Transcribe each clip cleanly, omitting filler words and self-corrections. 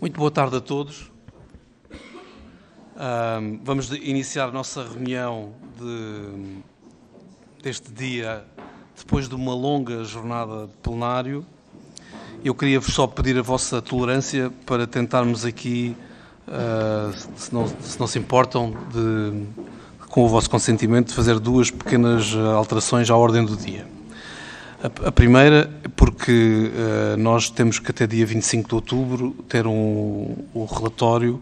Muito boa tarde a todos. Vamos iniciar a nossa reunião deste dia, depois de uma longa jornada de plenário. Eu queria-vos só pedir a vossa tolerância para tentarmos aqui, se não se importam, com o vosso consentimento, fazer duas pequenas alterações à ordem do dia. A primeira, porque nós temos que até dia 25 de outubro ter um relatório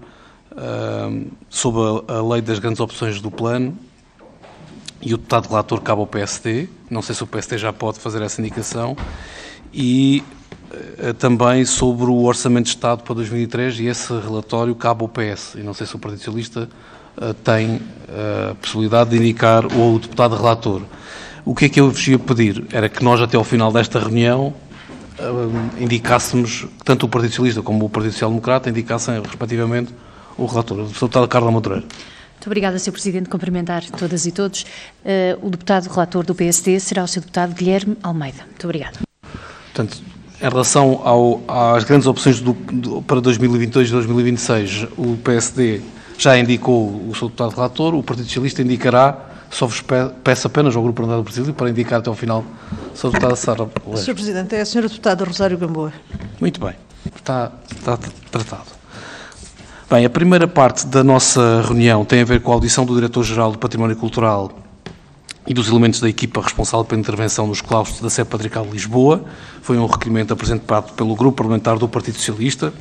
sobre a lei das grandes opções do plano e o deputado relator cabe ao PSD, não sei se o PSD já pode fazer essa indicação, e também sobre o Orçamento de Estado para 2003 e esse relatório cabe ao PS, e não sei se o Partido Socialista tem a possibilidade de indicar o deputado relator. O que é que eu vos ia pedir? Era que nós, até ao final desta reunião, indicássemos, tanto o Partido Socialista como o Partido Social Democrata, indicassem, respectivamente, o relator, o deputado Carla Moreira. Muito obrigada, Sr. Presidente. Cumprimentar todas e todos. O deputado relator do PSD será o Sr. Deputado Guilherme Almeida. Muito obrigada. Portanto, em relação às grandes opções para 2022 e 2026, o PSD já indicou o Sr. Deputado relator, o Partido Socialista indicará. Só vos peço apenas ao Grupo Parlamentar do Partido para indicar até ao final a Sra. Deputada Sara Loureiro. Sr. Presidente, é a Sra. Deputada Rosário Gamboa. Muito bem, está tratado. Bem, a primeira parte da nossa reunião tem a ver com a audição do Diretor-Geral do Património Cultural e dos elementos da equipa responsável pela intervenção nos claustros da Sé Patriarcal de Lisboa. Foi um requerimento apresentado pelo Grupo Parlamentar do Partido Socialista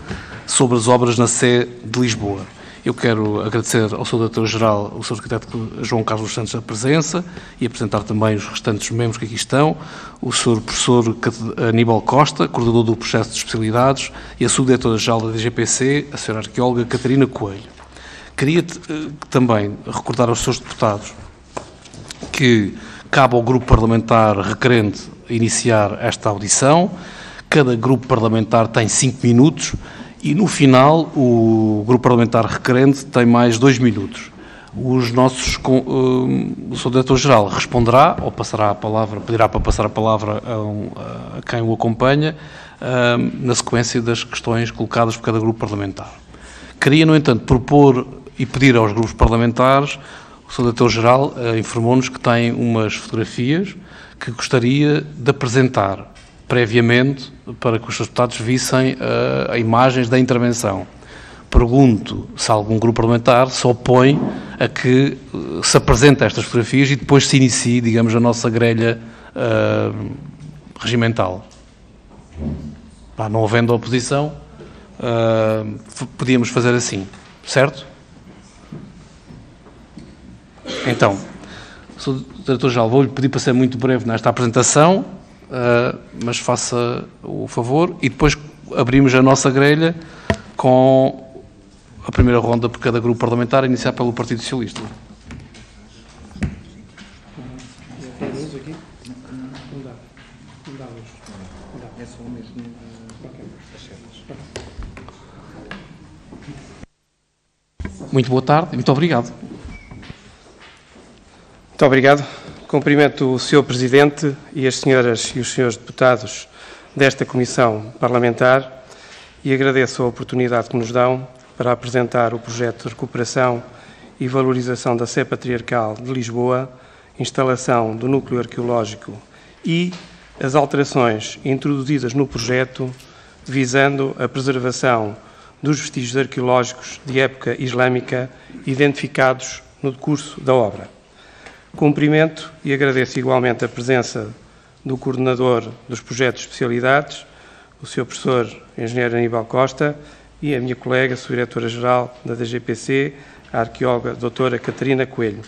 sobre as obras na Sé de Lisboa. Eu quero agradecer ao Sr. Diretor-Geral, o Sr. Arquiteto João Carlos Santos, a presença e apresentar também os restantes membros que aqui estão, o Sr. Professor Aníbal Costa, coordenador do processo de especialidades, e a Subdiretora-Geral da DGPC, a Sra. Arqueóloga Catarina Coelho. Queria também recordar aos seus deputados que cabe ao grupo parlamentar requerente iniciar esta audição. Cada grupo parlamentar tem 5 minutos. E, no final, o Grupo Parlamentar requerente tem mais 2 minutos. O Sr. Diretor-Geral responderá, ou passará a palavra, pedirá para passar a palavra a quem o acompanha, na sequência das questões colocadas por cada Grupo Parlamentar. Queria, no entanto, propor e pedir aos grupos parlamentares, o Sr. Diretor-Geral informou-nos que tem umas fotografias que gostaria de apresentar previamente, para que os seus deputados vissem imagens da intervenção. Pergunto se algum grupo parlamentar se opõe a que se apresente estas fotografias e depois se inicie, digamos, a nossa grelha regimental. Não havendo oposição, podíamos fazer assim, certo? Então, Sr. Diretor-Geral, vou-lhe pedir para ser muito breve nesta apresentação, mas faça o favor, e depois abrimos a nossa grelha com a primeira ronda por cada grupo parlamentar, a iniciar pelo Partido Socialista. Muito boa tarde e muito obrigado. Muito obrigado. Cumprimento o Sr. Presidente e as senhoras e os senhores deputados desta Comissão Parlamentar e agradeço a oportunidade que nos dão para apresentar o projeto de recuperação e valorização da Sé Patriarcal de Lisboa, instalação do núcleo arqueológico e as alterações introduzidas no projeto visando a preservação dos vestígios arqueológicos de época islâmica identificados no decurso da obra. Cumprimento e agradeço igualmente a presença do coordenador dos projetos de especialidades, o Sr. Professor Engenheiro Aníbal Costa, e a minha colega, Subdiretora-Geral da DGPC, a arqueóloga doutora Catarina Coelho.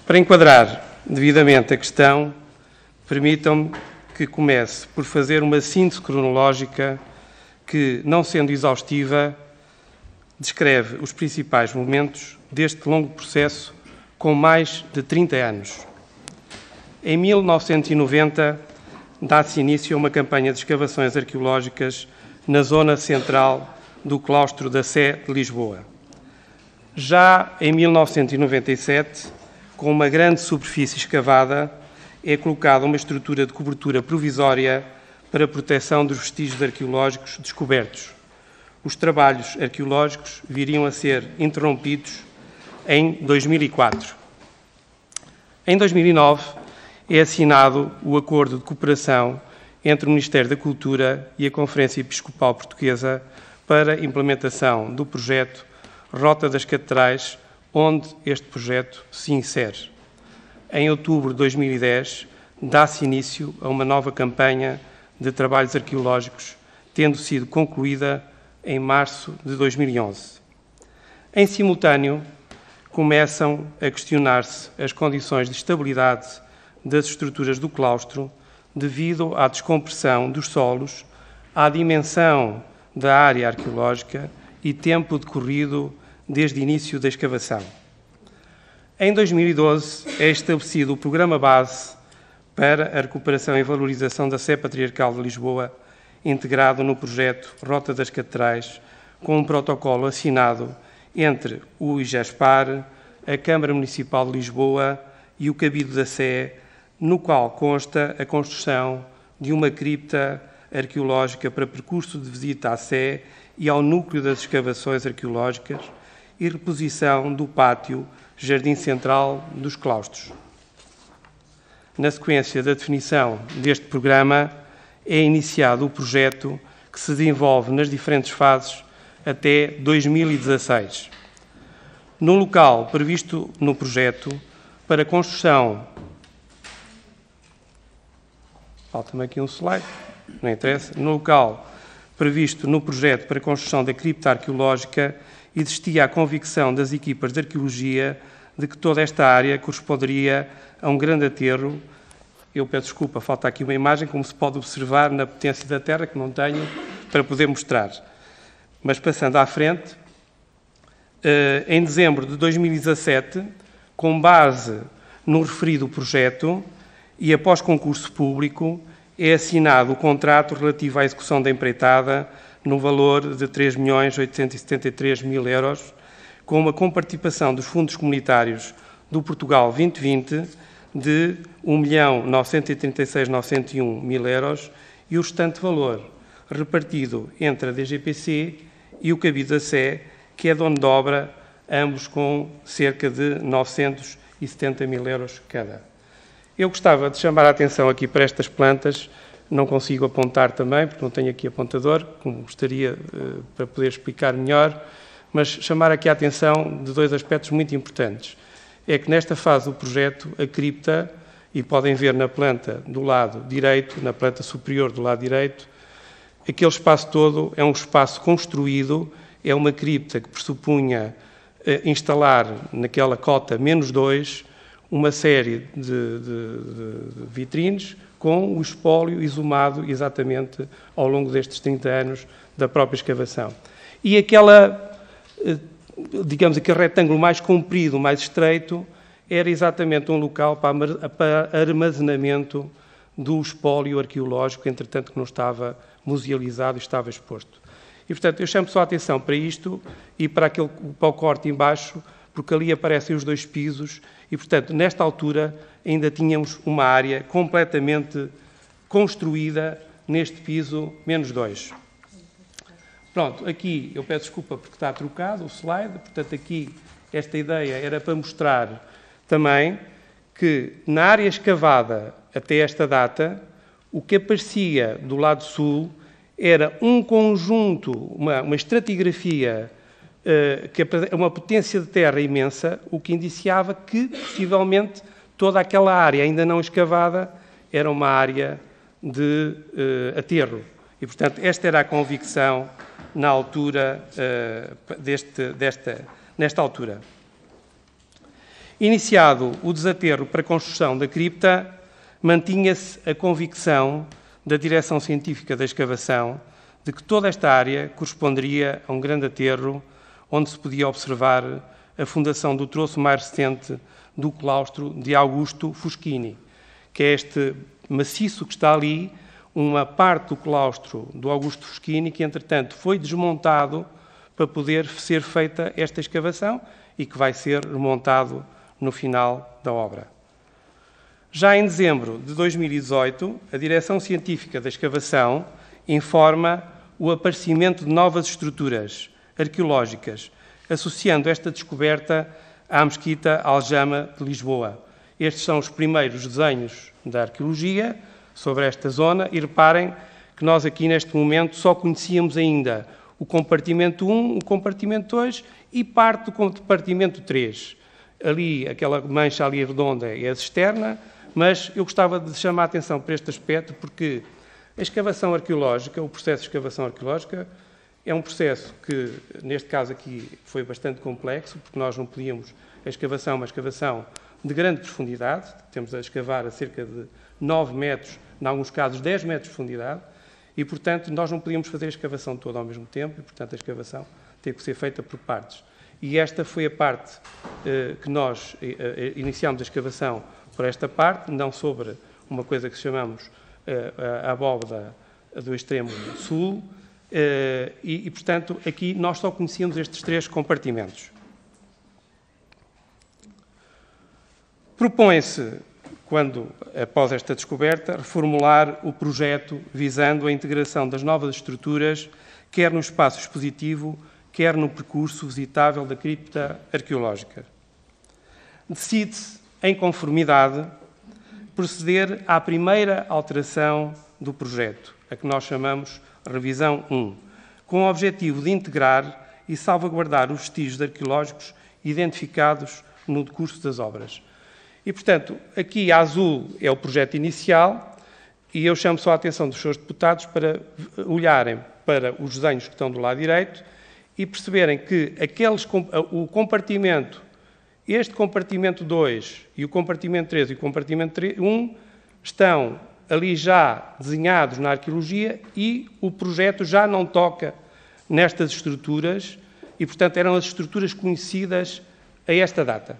Para enquadrar devidamente a questão, permitam-me que comece por fazer uma síntese cronológica que, não sendo exaustiva, descreve os principais momentos deste longo processo com mais de 30 anos. Em 1990, dá-se início a uma campanha de escavações arqueológicas na zona central do claustro da Sé de Lisboa. Já em 1997, com uma grande superfície escavada, é colocada uma estrutura de cobertura provisória para a proteção dos vestígios arqueológicos descobertos. os trabalhos arqueológicos viriam a ser interrompidos em 2004. Em 2009 é assinado o Acordo de Cooperação entre o Ministério da Cultura e a Conferência Episcopal Portuguesa para a implementação do projeto Rota das Catedrais, onde este projeto se insere. Em outubro de 2010, dá-se início a uma nova campanha de trabalhos arqueológicos, tendo sido concluída em março de 2011. Em simultâneo, começam a questionar-se as condições de estabilidade das estruturas do claustro devido à descompressão dos solos, à dimensão da área arqueológica e tempo decorrido desde o início da escavação. Em 2012 é estabelecido o Programa Base para a Recuperação e Valorização da Sé Patriarcal de Lisboa, integrado no projeto Rota das Catedrais, com um protocolo assinado entre o IGESPAR, a Câmara Municipal de Lisboa e o Cabildo da Sé, no qual consta a construção de uma cripta arqueológica para percurso de visita à Sé e ao núcleo das escavações arqueológicas e reposição do pátio Jardim Central dos Claustros. Na sequência da definição deste programa, é iniciado o projeto que se desenvolve nas diferentes fases até 2016. No local previsto no projeto para construção... Falta-me aqui um slide, não interessa. No local previsto no projeto para a construção da cripta arqueológica, existia a convicção das equipas de arqueologia de que toda esta área corresponderia a um grande aterro. Eu peço desculpa, falta aqui uma imagem, como se pode observar na potência da terra, que não tenho para poder mostrar. Mas passando à frente, em dezembro de 2017, com base no referido projeto e após concurso público, é assinado o contrato relativo à execução da empreitada no valor de 3.873.000 euros, com uma comparticipação dos fundos comunitários do Portugal 2020 de 1.936.901.000 euros e o restante valor repartido entre a DGPC e o Cabildo da Sé, que é dono de obra, ambos com cerca de 970.000 euros cada. Eu gostava de chamar a atenção aqui para estas plantas, não consigo apontar também, porque não tenho aqui apontador, como gostaria para poder explicar melhor, mas chamar aqui a atenção de dois aspectos muito importantes. É que nesta fase do projeto, a cripta, e podem ver na planta do lado direito, na planta superior do lado direito, aquele espaço todo é um espaço construído, é uma cripta que pressupunha instalar naquela cota -2 uma série de vitrines com o espólio exumado exatamente ao longo destes 30 anos da própria escavação. E aquela, digamos, aquele retângulo mais comprido, mais estreito, era exatamente um local para armazenamento do espólio arqueológico, entretanto que não estava musealizado e estava exposto. E, portanto, eu chamo só a atenção para isto e para o corte embaixo, porque ali aparecem os dois pisos e, portanto, nesta altura ainda tínhamos uma área completamente construída neste piso -2. Pronto, aqui eu peço desculpa porque está trocado o slide, portanto, aqui esta ideia era para mostrar também que na área escavada até esta data, o que aparecia do lado sul era um conjunto, uma estratigrafia, uma potência de terra imensa, o que indiciava que, possivelmente, toda aquela área ainda não escavada era uma área de aterro. E, portanto, esta era a convicção na altura, nesta altura. Iniciado o desaterro para a construção da cripta, mantinha-se a convicção da Direção Científica da Escavação de que toda esta área corresponderia a um grande aterro onde se podia observar a fundação do troço mais recente do claustro de Augusto Fuschini, que é este maciço que está ali, uma parte do claustro do Augusto Fuschini, que entretanto foi desmontado para poder ser feita esta escavação e que vai ser remontado no final da obra. Já em dezembro de 2018, a Direção Científica da Escavação informa o aparecimento de novas estruturas arqueológicas, associando esta descoberta à Mesquita Aljama de Lisboa. Estes são os primeiros desenhos da arqueologia sobre esta zona e reparem que nós aqui neste momento só conhecíamos ainda o compartimento 1, o compartimento 2 e parte do compartimento 3. Ali, aquela mancha ali redonda é a cisterna, mas eu gostava de chamar a atenção para este aspecto porque a escavação arqueológica, o processo de escavação arqueológica, é um processo que, neste caso aqui, foi bastante complexo, porque nós não podíamos... A escavação é uma escavação de grande profundidade, temos a escavar a cerca de 9 metros, em alguns casos 10 metros de profundidade, e, portanto, nós não podíamos fazer a escavação toda ao mesmo tempo, e, portanto, a escavação teve que ser feita por partes. E esta foi a parte que nós iniciámos a escavação por esta parte, não sobre uma coisa que chamamos a abóbada do extremo sul, e, portanto, aqui nós só conhecíamos estes 3 compartimentos. Propõe-se, após esta descoberta, reformular o projeto visando a integração das novas estruturas, quer no espaço expositivo, quer no percurso visitável da cripta arqueológica. Decide-se, em conformidade, proceder à primeira alteração do projeto, a que nós chamamos Revisão 1, com o objetivo de integrar e salvaguardar os vestígios arqueológicos identificados no decurso das obras. E, portanto, aqui a azul é o projeto inicial e eu chamo só a atenção dos senhores deputados para olharem para os desenhos que estão do lado direito e perceberem que o compartimento, este compartimento 2 e o compartimento 3 e o compartimento 1 estão ali já desenhados na arqueologia e o projeto já não toca nestas estruturas e, portanto, eram as estruturas conhecidas a esta data.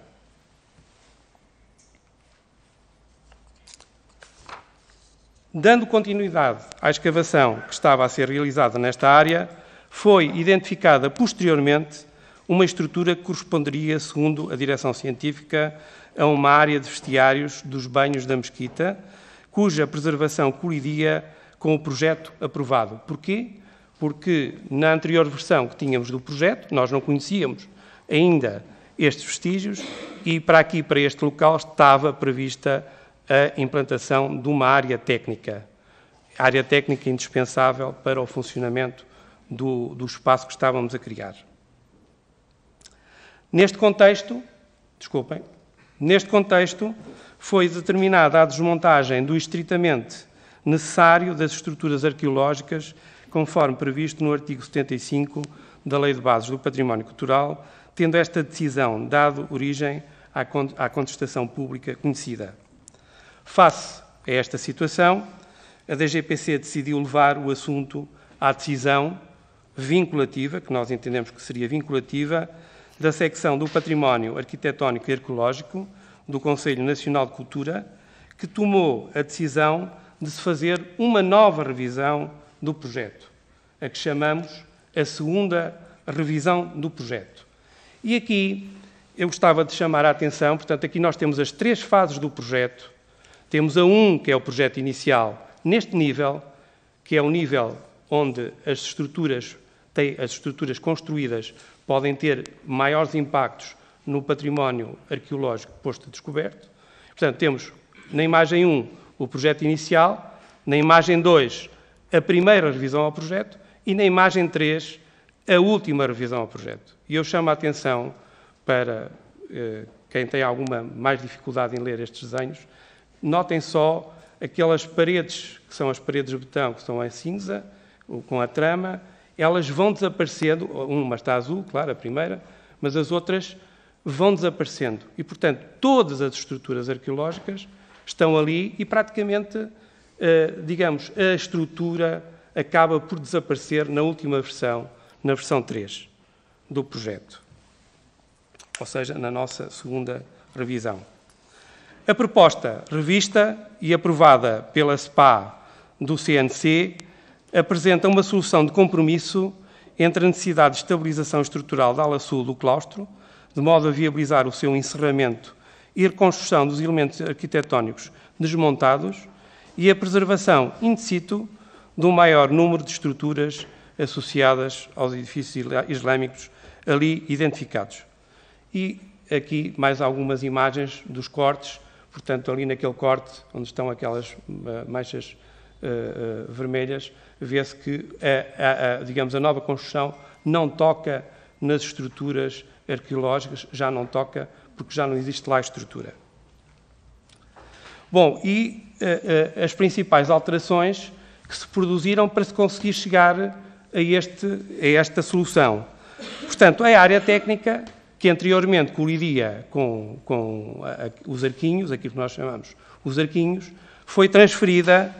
Dando continuidade à escavação que estava a ser realizada nesta área, foi identificada posteriormente uma estrutura que corresponderia, segundo a direção científica, a uma área de vestiários dos banhos da Mesquita, cuja preservação colidia com o projeto aprovado. Porquê? Porque na anterior versão que tínhamos do projeto, nós não conhecíamos ainda estes vestígios e para este local, estava prevista a implantação de uma área técnica indispensável para o funcionamento do espaço que estávamos a criar. Neste contexto, foi determinada a desmontagem do estritamente necessário das estruturas arqueológicas, conforme previsto no artigo 75 da Lei de Bases do Património Cultural, tendo esta decisão dado origem à contestação pública conhecida. Face a esta situação, a DGPC decidiu levar o assunto à decisão vinculativa, que nós entendemos que seria vinculativa, da secção do Património Arquitetónico e Arqueológico do Conselho Nacional de Cultura, que tomou a decisão de se fazer uma nova revisão do projeto, a que chamamos a segunda revisão do projeto. E aqui eu gostava de chamar a atenção, portanto, aqui nós temos as 3 fases do projeto. Temos a 1, que é o projeto inicial, neste nível, que é o nível onde as estruturas construídas podem ter maiores impactos no património arqueológico posto a descoberto. Portanto, temos na imagem 1 o projeto inicial, na imagem 2 a primeira revisão ao projeto e na imagem 3 a última revisão ao projeto. E eu chamo a atenção para quem tem alguma mais dificuldade em ler estes desenhos, notem só aquelas paredes, que são as paredes de betão, que são em cinza, com a trama, elas vão desaparecendo, uma está azul, claro, a primeira, mas as outras vão desaparecendo. E, portanto, todas as estruturas arqueológicas estão ali e, praticamente, digamos, a estrutura acaba por desaparecer na última versão, na versão 3 do projeto. Ou seja, na nossa segunda revisão. A proposta revista e aprovada pela SPA do CNC apresenta uma solução de compromisso entre a necessidade de estabilização estrutural da ala sul do claustro, de modo a viabilizar o seu encerramento e reconstrução dos elementos arquitetónicos desmontados, e a preservação in situ do maior número de estruturas associadas aos edifícios islâmicos ali identificados. E aqui mais algumas imagens dos cortes, portanto, ali naquele corte, onde estão aquelas manchas vermelhas, vê-se que digamos, a nova construção não toca nas estruturas arqueológicas, já não toca, porque já não existe lá estrutura. Bom, e as principais alterações que se produziram para se conseguir chegar a esta solução. Portanto, a área técnica, que anteriormente colidia com os arquinhos, aquilo que nós chamamos os arquinhos, foi transferida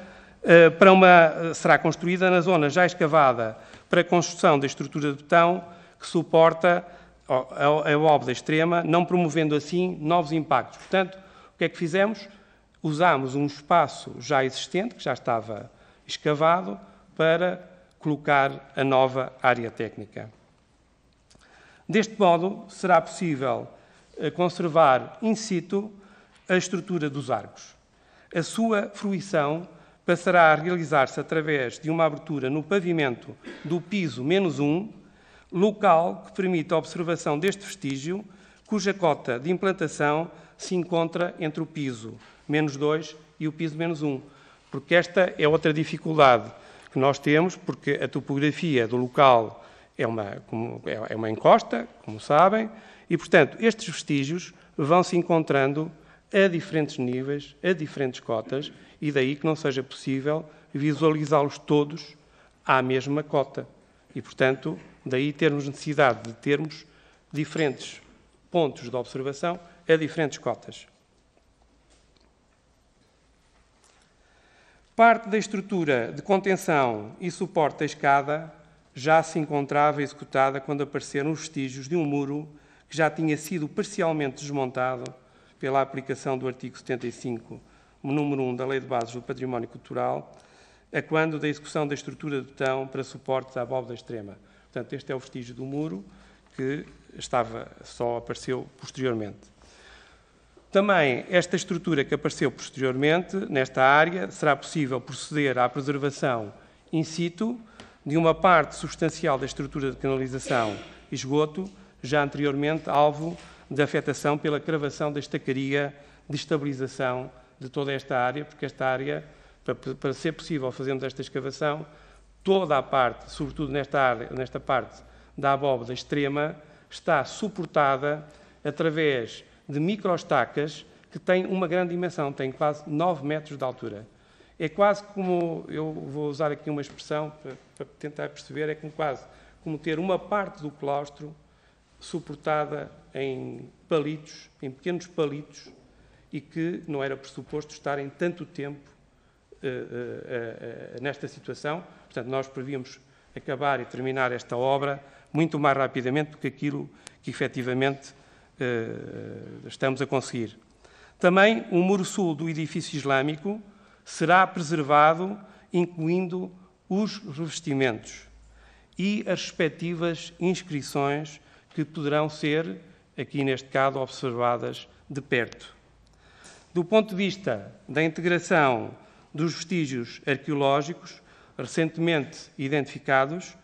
será construída na zona já escavada para a construção da estrutura de betão que suporta a bóveda extrema, não promovendo assim novos impactos. Portanto, o que é que fizemos? Usámos um espaço já existente, que já estava escavado, para colocar a nova área técnica. Deste modo, será possível conservar in situ a estrutura dos arcos. A sua fruição passará a realizar-se através de uma abertura no pavimento do piso -1, local que permite a observação deste vestígio, cuja cota de implantação se encontra entre o piso -2 e o piso -1. Porque esta é outra dificuldade que nós temos, porque a topografia do local é uma encosta, como sabem, e, portanto, estes vestígios vão se encontrando a diferentes níveis, a diferentes cotas, e daí que não seja possível visualizá-los todos à mesma cota. E, portanto, daí termos necessidade de termos diferentes pontos de observação a diferentes cotas. Parte da estrutura de contenção e suporte da escada já se encontrava executada quando apareceram os vestígios de um muro que já tinha sido parcialmente desmontado pela aplicação do artigo 75, número 1 da Lei de Bases do Património Cultural, a quando da execução da estrutura de betão para suportes à bóveda extrema. Portanto, este é o vestígio do muro que só apareceu posteriormente. Também esta estrutura que apareceu posteriormente, nesta área, será possível proceder à preservação in situ de uma parte substancial da estrutura de canalização e esgoto, já anteriormente alvo de afetação pela cravação da estacaria de estabilização de toda esta área, porque esta área, para ser possível fazermos esta escavação, toda a parte, sobretudo nesta parte da abóbada extrema, está suportada através de microestacas que têm uma grande dimensão, têm quase 9 metros de altura. É quase como, eu vou usar aqui uma expressão para tentar perceber, é quase como ter uma parte do claustro suportada em palitos, em pequenos palitos, e que não era pressuposto estarem tanto tempo nesta situação. Portanto, nós prevíamos acabar e terminar esta obra muito mais rapidamente do que aquilo que efetivamente estamos a conseguir. Também o muro sul do edifício islâmico será preservado, incluindo os revestimentos e as respectivas inscrições que poderão ser, aqui neste caso, observadas de perto. Do ponto de vista da integração dos vestígios arqueológicos recentemente identificados,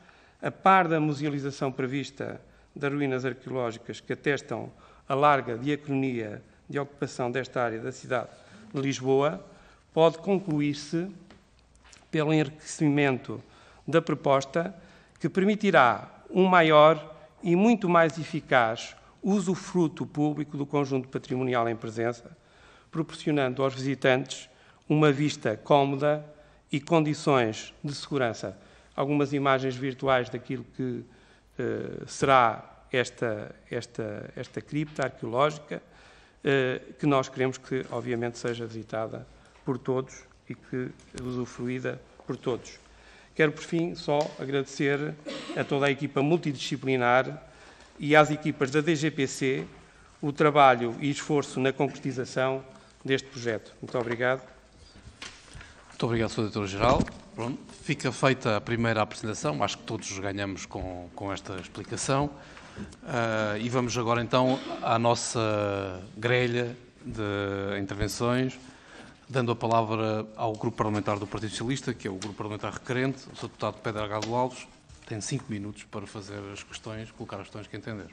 a par da musealização prevista das ruínas arqueológicas que atestam a larga diacronia de ocupação desta área da cidade de Lisboa, pode concluir-se pelo enriquecimento da proposta que permitirá um maior e muito mais eficaz usufruto público do conjunto patrimonial em presença, proporcionando aos visitantes uma vista cómoda e condições de segurança. Algumas imagens virtuais daquilo que será esta cripta arqueológica, que nós queremos que, obviamente, seja visitada por todos e que usufruída por todos. Quero, por fim, só agradecer a toda a equipa multidisciplinar e às equipas da DGPC o trabalho e esforço na concretização deste projeto. Muito obrigado. Muito obrigado, Sr. Diretor-Geral. Fica feita a primeira apresentação, acho que todos ganhamos com esta explicação. E vamos agora então à nossa grelha de intervenções, dando a palavra ao Grupo Parlamentar do Partido Socialista, que é o Grupo Parlamentar requerente, o Sr. Deputado Pedro Agado Alves. Tem 5 minutos para fazer as questões, colocar as questões que entender.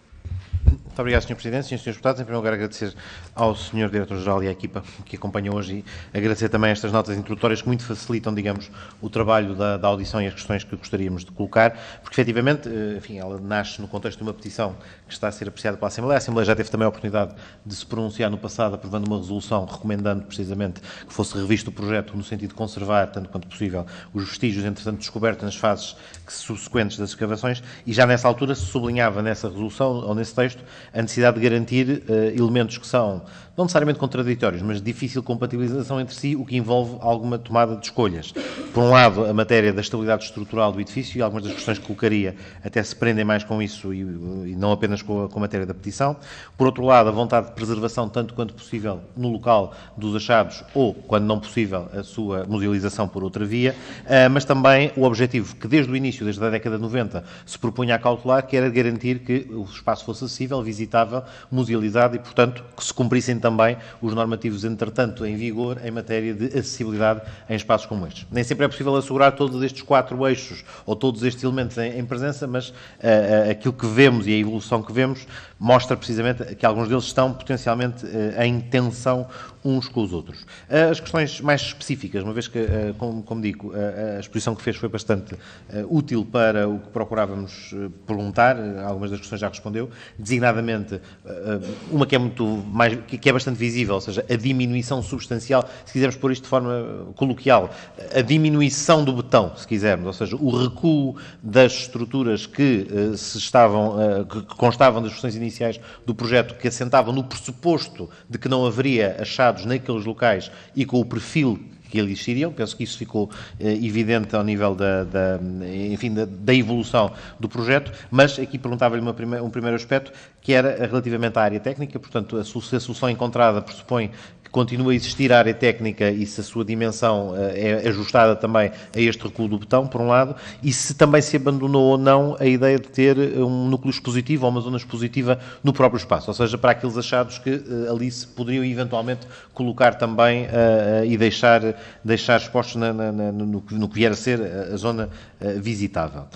Muito obrigado, Sr. Presidente. Srs. Deputados, em primeiro lugar agradecer ao Sr. Diretor-Geral e à equipa que acompanhou hoje e agradecer também estas notas introdutórias que muito facilitam, digamos, o trabalho da audição e as questões que gostaríamos de colocar, porque efetivamente, enfim, ela nasce no contexto de uma petição que está a ser apreciada pela Assembleia. A Assembleia já teve também a oportunidade de se pronunciar no passado, aprovando uma resolução recomendando precisamente que fosse revisto o projeto no sentido de conservar, tanto quanto possível, os vestígios, entretanto, descobertos nas fases subsequentes das escavações, e já nessa altura se sublinhava nessa resolução, ou nesse texto, a necessidade de garantir elementos que são não necessariamente contraditórios, mas de difícil compatibilização entre si, o que envolve alguma tomada de escolhas. Por um lado, a matéria da estabilidade estrutural do edifício, e algumas das questões que colocaria até se prendem mais com isso e não apenas com a matéria da petição. Por outro lado, a vontade de preservação, tanto quanto possível, no local dos achados, ou, quando não possível, a sua musealização por outra via, mas também o objetivo que, desde o início, desde a década de 90, se propunha a cautelar, que era garantir que o espaço fosse acessível, visitável, musealizado e, portanto, que se cumprissem também os normativos, entretanto, em vigor em matéria de acessibilidade em espaços como estes. Nem sempre é possível assegurar todos estes 4 eixos ou todos estes elementos em presença, mas aquilo que vemos e a evolução que vemos mostra precisamente que alguns deles estão potencialmente em tensão uns com os outros. As questões mais específicas, uma vez que, como digo, a exposição que fez foi bastante útil para o que procurávamos perguntar, algumas das questões já respondeu, designadamente uma que é muito mais, que é bastante visível, ou seja, a diminuição substancial, se quisermos pôr isto de forma coloquial, a diminuição do betão, se quisermos, ou seja, o recuo das estruturas que que constavam das versões iniciais do projeto, que assentavam no pressuposto de que não haveria achados naqueles locais e com o perfil que ali existiriam. Penso que isso ficou evidente ao nível da evolução do projeto, mas aqui perguntava-lhe um primeiro aspecto, que era relativamente à área técnica. Portanto, se a solução encontrada pressupõe que continua a existir a área técnica e se a sua dimensão é ajustada também a este recuo do betão, por um lado, e se também se abandonou ou não a ideia de ter um núcleo expositivo ou uma zona expositiva no próprio espaço, ou seja, para aqueles achados que ali se poderiam eventualmente colocar também e deixar expostos no que vier a ser a zona visitável.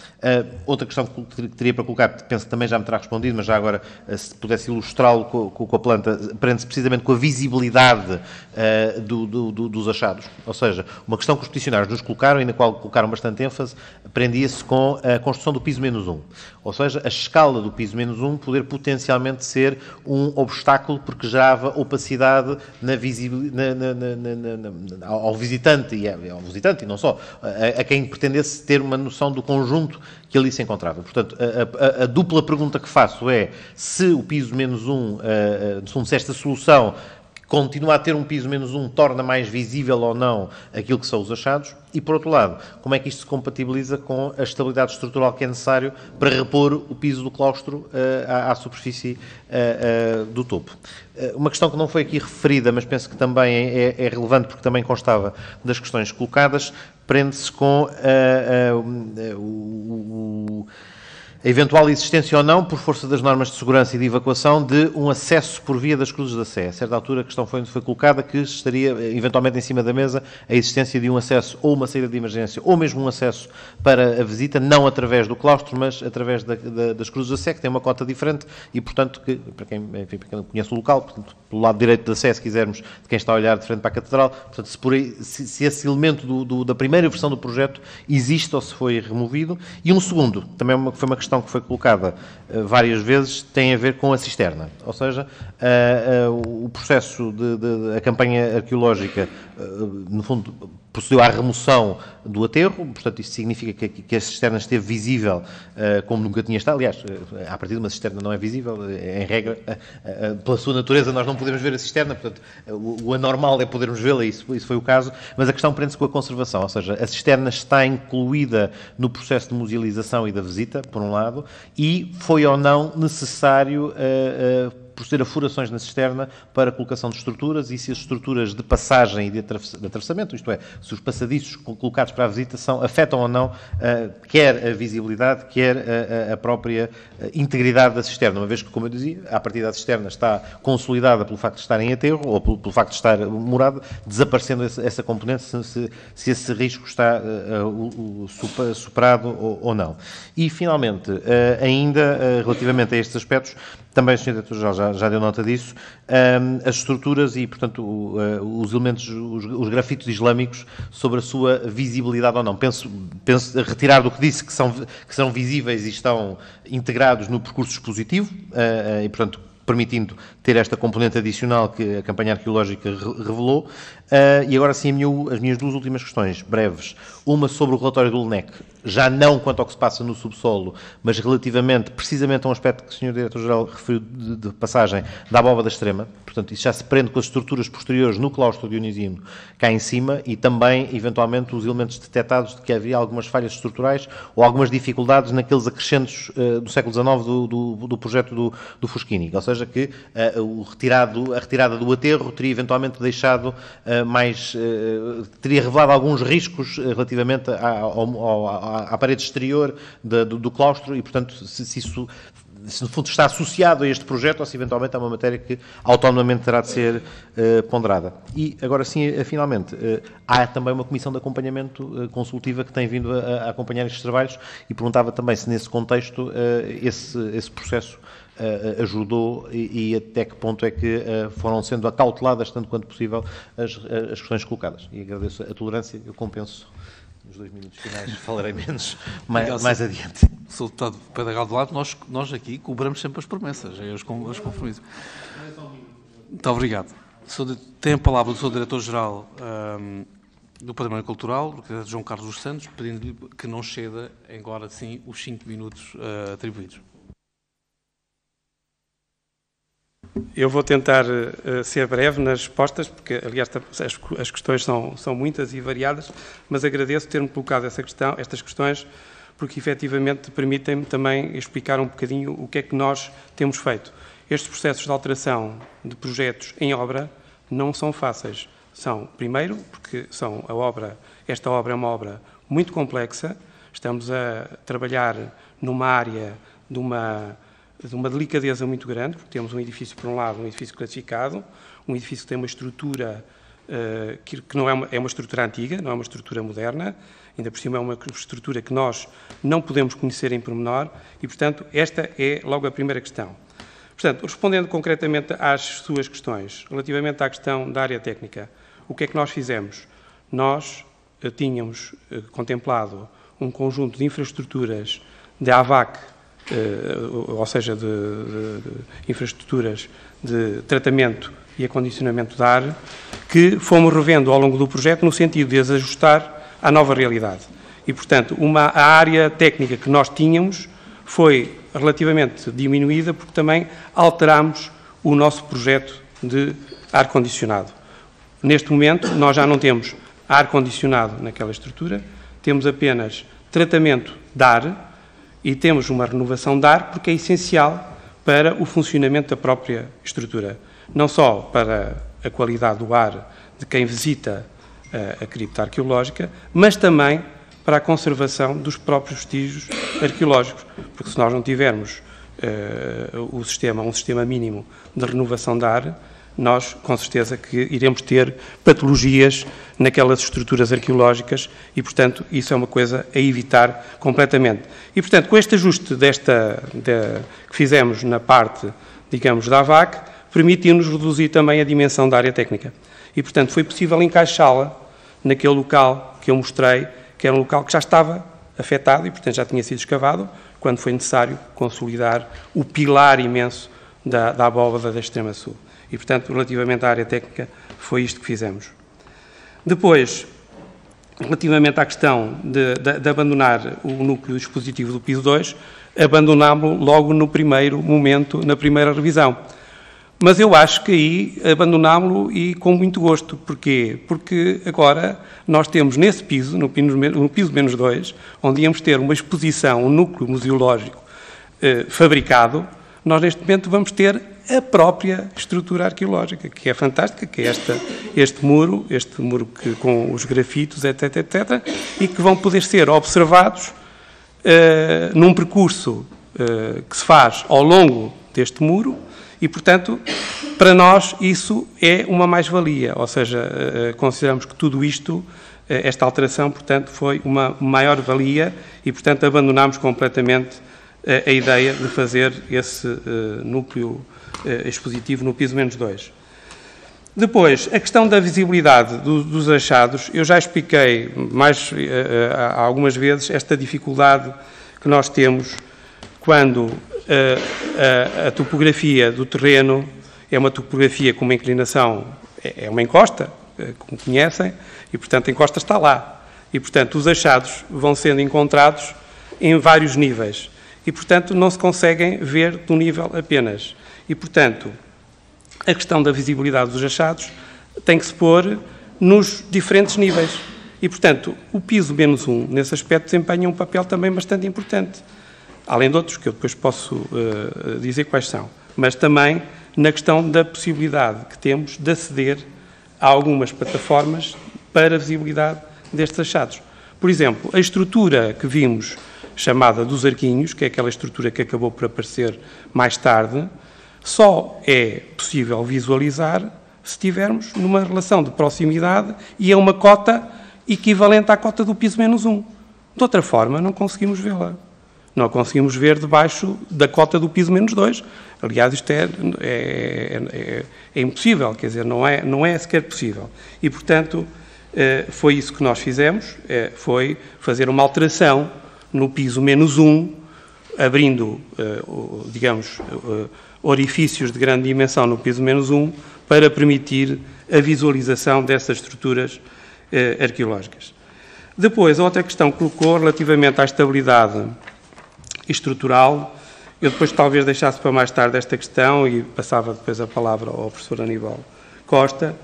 Outra questão que teria para colocar, penso que também já me terá respondido, mas já agora, se pudesse ilustrá-lo com a planta, prende-se precisamente com a visibilidade dos achados. Ou seja, uma questão que os peticionários nos colocaram e na qual colocaram bastante ênfase, prendia-se com a construção do piso -1. Ou seja, a escala do piso -1 poder potencialmente ser um obstáculo porque gerava opacidade ao visitante e não só, a quem pretendesse ter uma noção do conjunto que ali se encontrava. Portanto, a dupla pergunta que faço é se o piso -1, se esta solução continua a ter um piso -1, torna mais visível ou não aquilo que são os achados, e, por outro lado, como é que isto se compatibiliza com a estabilidade estrutural que é necessário para repor o piso do claustro à superfície do topo. Uma questão que não foi aqui referida, mas penso que também é relevante porque também constava das questões colocadas, prende-se com a eventual existência ou não, por força das normas de segurança e de evacuação, de um acesso por via das cruzes da Sé. A certa altura a questão foi colocada que estaria eventualmente em cima da mesa a existência de um acesso ou uma saída de emergência ou mesmo um acesso para a visita, não através do claustro, mas através das cruzes da Sé, que tem uma cota diferente e, portanto, para quem conhece o local, portanto, pelo lado direito da Sé, se quisermos, de quem está a olhar de frente para a Catedral, portanto, se esse elemento da primeira versão do projeto existe ou se foi removido. E um segundo, também foi uma questão que foi colocada várias vezes, tem a ver com a cisterna. Ou seja, o processo a campanha arqueológica, no fundo, procedeu à remoção do aterro, portanto, isso significa que a cisterna esteve visível como nunca tinha estado. Aliás, a partir de uma cisterna não é visível, em regra, pela sua natureza nós não podemos ver a cisterna, portanto, o anormal é podermos vê-la, isso foi o caso, mas a questão prende-se com a conservação, ou seja, a cisterna está incluída no processo de musealização e da visita, por um lado, e foi ou não necessário proceder a furações na cisterna para a colocação de estruturas e se as estruturas de passagem e de atravessamento, isto é, se os passadiços colocados para a visitação afetam ou não quer a visibilidade, quer a própria integridade da cisterna, uma vez que, como eu dizia, a partir da cisterna está consolidada pelo facto de estar em aterro ou pelo facto de estar morada, desaparecendo essa componente se esse risco está superado ou não. E, finalmente, ainda relativamente a estes aspectos, também o Sr. Diretor-Geral já deu nota disso, as estruturas e, portanto, os elementos, os grafitos islâmicos sobre a sua visibilidade ou não. Penso retirar do que disse que são visíveis e estão integrados no percurso expositivo e, portanto, permitindo ter esta componente adicional que a campanha arqueológica revelou. E agora sim, as minhas duas últimas questões, breves. Uma sobre o relatório do LNEC, já não quanto ao que se passa no subsolo, mas relativamente, precisamente, a um aspecto que o Sr. Diretor-Geral referiu de passagem da abóbada extrema. Portanto, isso já se prende com as estruturas posteriores no claustro dionisino cá em cima e também, eventualmente, os elementos detectados de que havia algumas falhas estruturais ou algumas dificuldades naqueles acrescentos do século XIX do projeto do Fusquini. Ou seja, que a retirada do aterro teria eventualmente deixado teria revelado alguns riscos relativamente à parede exterior do claustro e, portanto, se no fundo está associado a este projeto ou se eventualmente é uma matéria que autonomamente terá de ser ponderada. E agora sim, finalmente, há também uma comissão de acompanhamento consultiva que tem vindo a acompanhar estes trabalhos e perguntava também se nesse contexto esse processo ajudou e até que ponto é que foram sendo acauteladas, tanto quanto possível, as questões colocadas. E agradeço a tolerância, eu compenso nos 2 minutos finais, falarei menos mais adiante. Sr. Deputado Pedro Galdolado, nós aqui cobramos sempre as promessas, os compromissos. Muito obrigado. Tem a palavra o Sr. Diretor-Geral do Património Cultural, o arquiteto João Carlos dos Santos, pedindo-lhe que não ceda, agora sim, os 5 minutos atribuídos. Eu vou tentar ser breve nas respostas, porque, aliás, as questões são muitas e variadas, mas agradeço ter-me colocado estas questões, porque, efetivamente, permitem-me também explicar um bocadinho o que é que nós temos feito. Estes processos de alteração de projetos em obra não são fáceis. Primeiro, porque esta obra é uma obra muito complexa, estamos a trabalhar numa área de uma delicadeza muito grande, porque temos um edifício, por um lado, um edifício classificado, um edifício que tem uma estrutura que não é uma estrutura antiga, não é uma estrutura moderna, ainda por cima é uma estrutura que nós não podemos conhecer em pormenor e, portanto, esta é logo a primeira questão. Portanto, respondendo concretamente às suas questões, relativamente à questão da área técnica, o que é que nós fizemos? Nós tínhamos contemplado um conjunto de infraestruturas de AVAC, ou seja, de infraestruturas de tratamento e acondicionamento de ar, que fomos revendo ao longo do projeto no sentido de as ajustar à nova realidade. E, portanto, a área técnica que nós tínhamos foi relativamente diminuída porque também alterámos o nosso projeto de ar-condicionado. Neste momento, nós já não temos ar-condicionado naquela estrutura, temos apenas tratamento de ar, e temos uma renovação de ar porque é essencial para o funcionamento da própria estrutura. Não só para a qualidade do ar de quem visita a cripta arqueológica, mas também para a conservação dos próprios vestígios arqueológicos. Porque se nós não tivermos um sistema mínimo de renovação de ar, nós, com certeza, que iremos ter patologias naquelas estruturas arqueológicas e, portanto, isso é uma coisa a evitar completamente. E, portanto, com este ajuste que fizemos na parte, digamos, da AVAC, permitiu-nos reduzir também a dimensão da área técnica. E, portanto, foi possível encaixá-la naquele local que eu mostrei, que era um local que já estava afetado e, portanto, já tinha sido escavado, quando foi necessário consolidar o pilar imenso da abóbada da Extrema Sul. E, portanto, relativamente à área técnica, foi isto que fizemos. Depois, relativamente à questão de abandonar o núcleo dispositivo do piso 2, abandonámo-lo logo no primeiro momento, na primeira revisão. Mas eu acho que aí abandonámo-lo e com muito gosto. Porquê? Porque agora nós temos nesse piso, no piso menos 2, onde íamos ter uma exposição, um núcleo museológico fabricado, nós neste momento vamos ter a própria estrutura arqueológica, que é fantástica, que é este muro que, com os grafitos, etc, etc, e que vão poder ser observados num percurso que se faz ao longo deste muro e, portanto, para nós isso é uma mais-valia, ou seja, consideramos que tudo isto, esta alteração, portanto, foi uma maior valia e, portanto, abandonámos completamente a ideia de fazer esse núcleo expositivo no piso -2. Depois, a questão da visibilidade dos achados, eu já expliquei algumas vezes esta dificuldade que nós temos quando a topografia do terreno é uma topografia com uma inclinação, é uma encosta, como conhecem, e, portanto, a encosta está lá. E, portanto, os achados vão sendo encontrados em vários níveis. E, portanto, não se conseguem ver de um nível apenas. E, portanto, a questão da visibilidade dos achados tem que se pôr nos diferentes níveis. E, portanto, o piso -1, nesse aspecto, desempenha um papel também bastante importante. Além de outros, que eu depois posso dizer quais são. Mas também na questão da possibilidade que temos de aceder a algumas plataformas para a visibilidade destes achados. Por exemplo, a estrutura que vimos, chamada dos arquinhos, que é aquela estrutura que acabou por aparecer mais tarde, só é possível visualizar se estivermos numa relação de proximidade e é uma cota equivalente à cota do piso -1. De outra forma, não conseguimos vê-la. Não conseguimos ver debaixo da cota do piso -2. Aliás, isto é impossível, quer dizer, não é sequer possível. E, portanto, foi isso que nós fizemos, foi fazer uma alteração no piso -1, abrindo, digamos, orifícios de grande dimensão no piso -1, para permitir a visualização dessas estruturas arqueológicas. Depois, a outra questão que colocou relativamente à estabilidade estrutural, eu depois talvez deixasse para mais tarde esta questão e passava depois a palavra ao professor Aníbal Costa,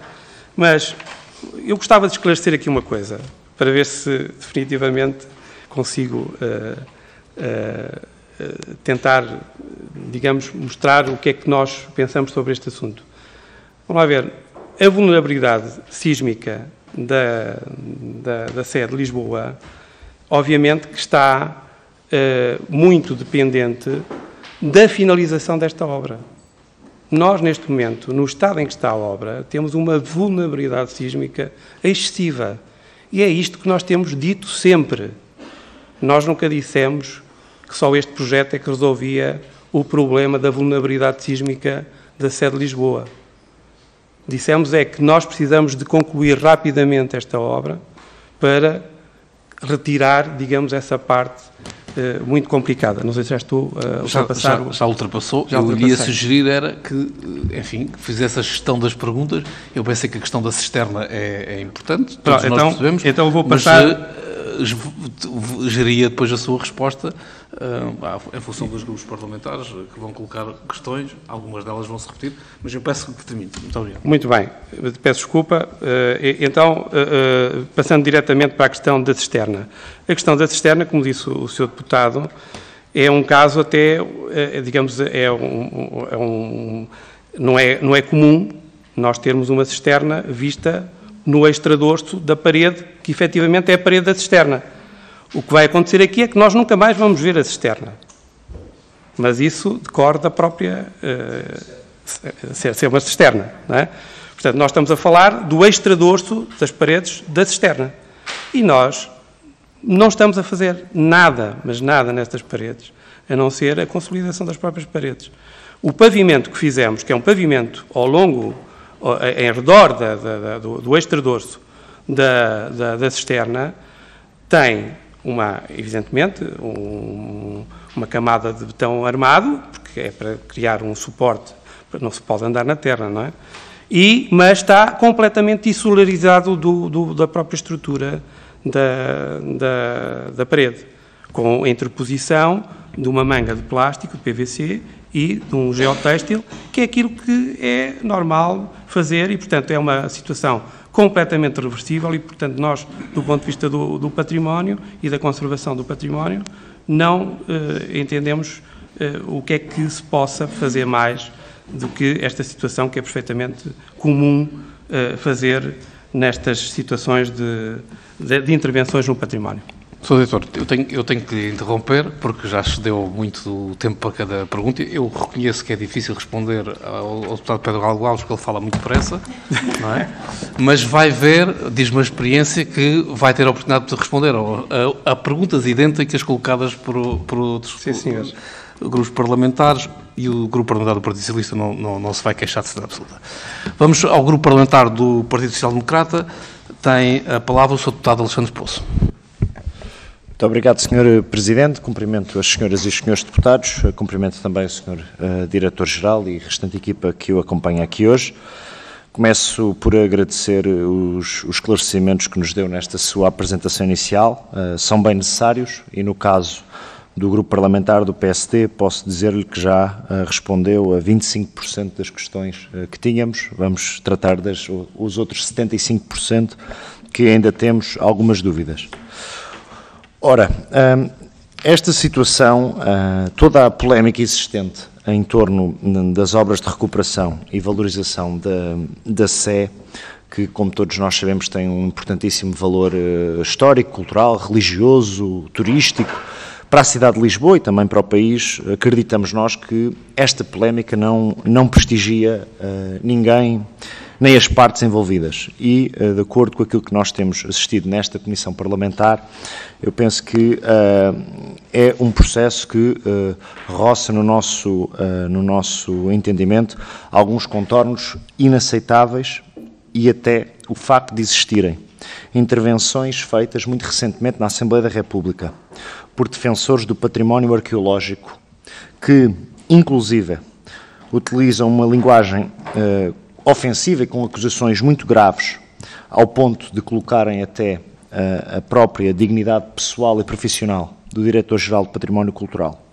mas eu gostava de esclarecer aqui uma coisa, para ver se definitivamente consigo tentar, digamos, mostrar o que é que nós pensamos sobre este assunto. Vamos lá ver, a vulnerabilidade sísmica da sede de Lisboa, obviamente que está muito dependente da finalização desta obra. Nós, neste momento, no estado em que está a obra, temos uma vulnerabilidade sísmica excessiva. E é isto que nós temos dito sempre. Nós nunca dissemos que só este projeto é que resolvia o problema da vulnerabilidade sísmica da sede de Lisboa. Dissemos é que nós precisamos de concluir rapidamente esta obra para retirar, digamos, essa parte muito complicada. Não sei se já estou a ultrapassar. Já ultrapassou. Eu iria sugerir era que, enfim, fizesse a gestão das perguntas. Eu pensei que a questão da cisterna é importante, todos nós percebemos. Então vou passar... geria depois a sua resposta em função dos grupos parlamentares que vão colocar questões, algumas delas vão se repetir, mas eu peço que termine. Muito obrigado. Muito bem, peço desculpa. Então, passando diretamente para a questão da cisterna. A questão da cisterna, como disse o Sr. Deputado, é um caso até, digamos, não é comum nós termos uma cisterna vista no extradorso da parede, que efetivamente é a parede da cisterna. O que vai acontecer aqui é que nós nunca mais vamos ver a cisterna. Mas isso decorre da própria ser uma cisterna, não é? Portanto, nós estamos a falar do extradorso das paredes da cisterna. E nós não estamos a fazer nada, mas nada nestas paredes, a não ser a consolidação das próprias paredes. O pavimento que fizemos, que é um pavimento ao longo, em redor do extradorso da cisterna, tem, evidentemente, uma camada de betão armado, porque é para criar um suporte, não se pode andar na terra, não é? Mas está completamente insularizado da própria estrutura da parede, com a interposição de uma manga de plástico, de PVC, e de um geotêxtil, que é aquilo que é normal fazer e, portanto, é uma situação completamente reversível e, portanto, nós, do ponto de vista do património e da conservação do património, não entendemos o que é que se possa fazer mais do que esta situação que é perfeitamente comum fazer nestas situações de intervenções no património. Sr. Diretor, eu tenho que lhe interromper, porque já cedeu muito tempo para cada pergunta. Eu reconheço que é difícil responder ao deputado Pedro Galgo Alves, porque ele fala muito depressa, não é? Mas vai ver, diz-me a experiência, que vai ter a oportunidade de responder a perguntas idênticas colocadas por outros grupos parlamentares, e o grupo parlamentar do Partido Socialista não se vai queixar de ser absoluta. Vamos ao grupo parlamentar do Partido Social Democrata. Tem a palavra o Sr. Deputado Alexandre Poço. Muito obrigado, Sr. Presidente. Cumprimento as senhoras e os senhores deputados. Cumprimento também o Sr. Diretor-Geral e a restante equipa que o acompanha aqui hoje. Começo por agradecer os esclarecimentos que nos deu nesta sua apresentação inicial. São bem necessários e, no caso do grupo parlamentar do PSD, posso dizer-lhe que já respondeu a 25% das questões que tínhamos. Vamos tratar os outros 75% que ainda temos algumas dúvidas. Ora, esta situação, toda a polémica existente em torno das obras de recuperação e valorização da Sé, que, como todos nós sabemos, tem um importantíssimo valor histórico, cultural, religioso, turístico, para a cidade de Lisboa e também para o país, acreditamos nós que esta polémica não prestigia ninguém, nem as partes envolvidas. E, de acordo com aquilo que nós temos assistido nesta Comissão Parlamentar, eu penso que é um processo que roça no nosso entendimento alguns contornos inaceitáveis e até o facto de existirem intervenções feitas muito recentemente na Assembleia da República por defensores do património arqueológico que, inclusive, utilizam uma linguagem ofensiva e com acusações muito graves, ao ponto de colocarem até a própria dignidade pessoal e profissional do Diretor-Geral do Património Cultural,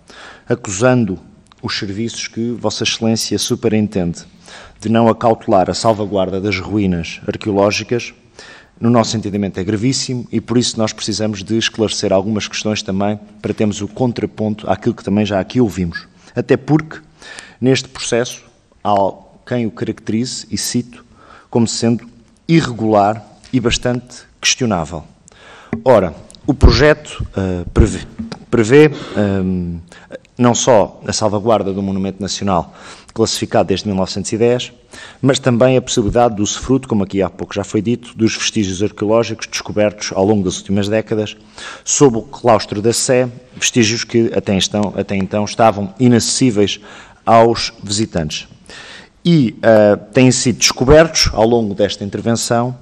acusando os serviços que Vossa Excelência superintende de não acautelar a salvaguarda das ruínas arqueológicas. No nosso entendimento é gravíssimo e por isso nós precisamos de esclarecer algumas questões também para termos o contraponto àquilo que também já aqui ouvimos. Até porque, neste processo, há quem o caracterize, e cito, como sendo irregular e bastante questionável. Ora, o projeto prevê não só a salvaguarda do Monumento Nacional, classificado desde 1910, mas também a possibilidade do usufruto, como aqui há pouco já foi dito, dos vestígios arqueológicos descobertos ao longo das últimas décadas, sob o claustro da Sé, vestígios que até então estavam inacessíveis aos visitantes. E têm sido descobertos, ao longo desta intervenção,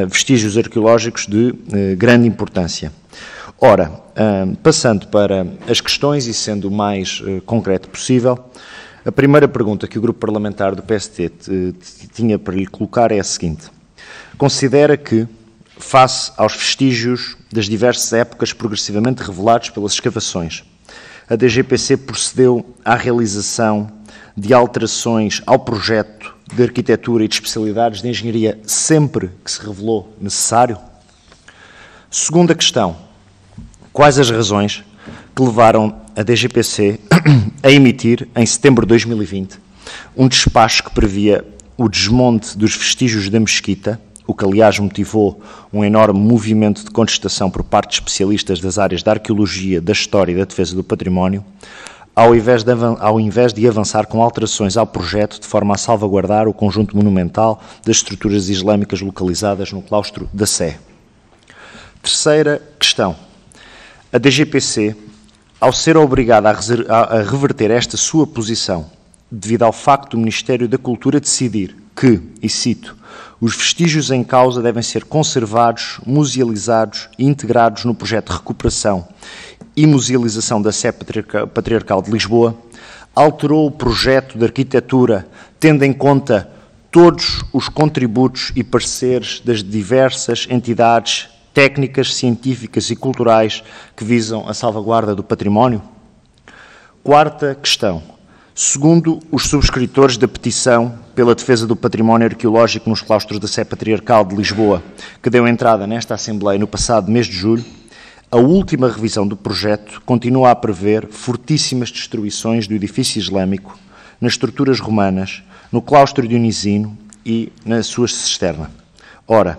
vestígios arqueológicos de grande importância. Ora, passando para as questões e sendo o mais concreto possível, a primeira pergunta que o Grupo Parlamentar do PSD tinha para lhe colocar é a seguinte. Considera que, face aos vestígios das diversas épocas progressivamente revelados pelas escavações, a DGPC procedeu à realização de alterações ao projeto de arquitetura e de especialidades de engenharia sempre que se revelou necessário? Segunda questão. Quais as razões que levaram a DGPC a emitir, em setembro de 2020, um despacho que previa o desmonte dos vestígios da mesquita, o que aliás motivou um enorme movimento de contestação por parte de especialistas das áreas da arqueologia, da história e da defesa do património, ao invés de avançar com alterações ao projeto de forma a salvaguardar o conjunto monumental das estruturas islâmicas localizadas no claustro da Sé. Terceira questão. A DGPC, ao ser obrigada a reverter esta sua posição, devido ao facto do Ministério da Cultura decidir que, e cito, os vestígios em causa devem ser conservados, musealizados e integrados no projeto de recuperação e musealização da Sé Patriarcal de Lisboa, alterou o projeto de arquitetura, tendo em conta todos os contributos e pareceres das diversas entidades técnicas, científicas e culturais que visam a salvaguarda do património? Quarta questão. Segundo os subscritores da petição pela defesa do património arqueológico nos claustros da Sé Patriarcal de Lisboa, que deu entrada nesta Assembleia no passado mês de julho, a última revisão do projeto continua a prever fortíssimas destruições do edifício islâmico, nas estruturas romanas, no claustro dionisino e na sua cisterna. Ora,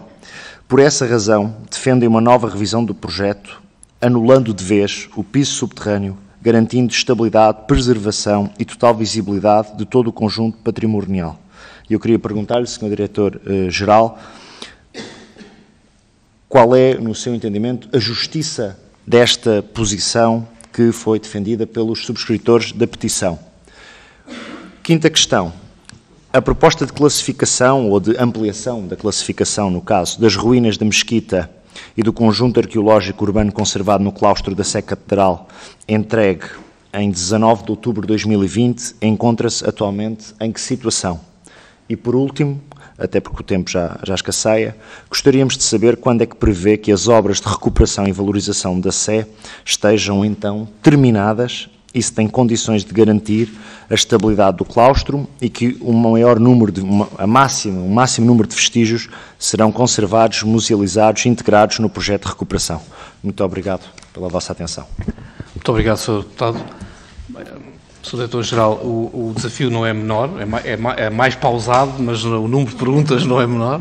por essa razão, defendem uma nova revisão do projeto, anulando de vez o piso subterrâneo, garantindo estabilidade, preservação e total visibilidade de todo o conjunto patrimonial. E eu queria perguntar-lhe, Sr. Diretor-Geral, qual é, no seu entendimento, a justiça desta posição que foi defendida pelos subscritores da petição? Quinta questão. A proposta de classificação ou de ampliação da classificação, no caso, das ruínas da mesquita e do conjunto arqueológico urbano conservado no claustro da Sé Catedral, entregue em 19 de outubro de 2020, encontra-se atualmente em que situação? E, por último, até porque o tempo já escasseia, gostaríamos de saber quando é que prevê que as obras de recuperação e valorização da Sé estejam, então, terminadas e se tem condições de garantir a estabilidade do claustro e que o máximo número de vestígios serão conservados, musealizados e integrados no projeto de recuperação. Muito obrigado pela vossa atenção. Muito obrigado, Sr. Deputado. Sr. Diretor-Geral, o desafio não é menor, é mais pausado, mas o número de perguntas não é menor,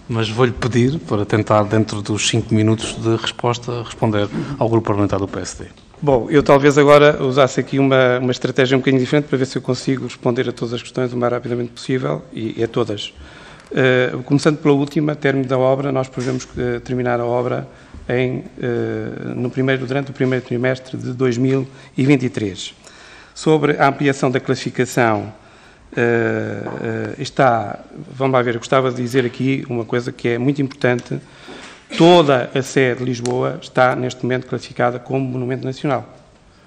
mas vou-lhe pedir para tentar, dentro dos 5 minutos de resposta, responder ao Grupo Parlamentar do PSD. Bom, eu talvez agora usasse aqui uma estratégia um bocadinho diferente para ver se eu consigo responder a todas as questões o mais rapidamente possível e a todas. Começando pela última, término da obra, nós prevemos terminar a obra durante o primeiro trimestre de 2023. Sobre a ampliação da classificação, vamos lá ver, eu gostava de dizer aqui uma coisa que é muito importante. Toda a Sé de Lisboa está, neste momento, classificada como Monumento Nacional.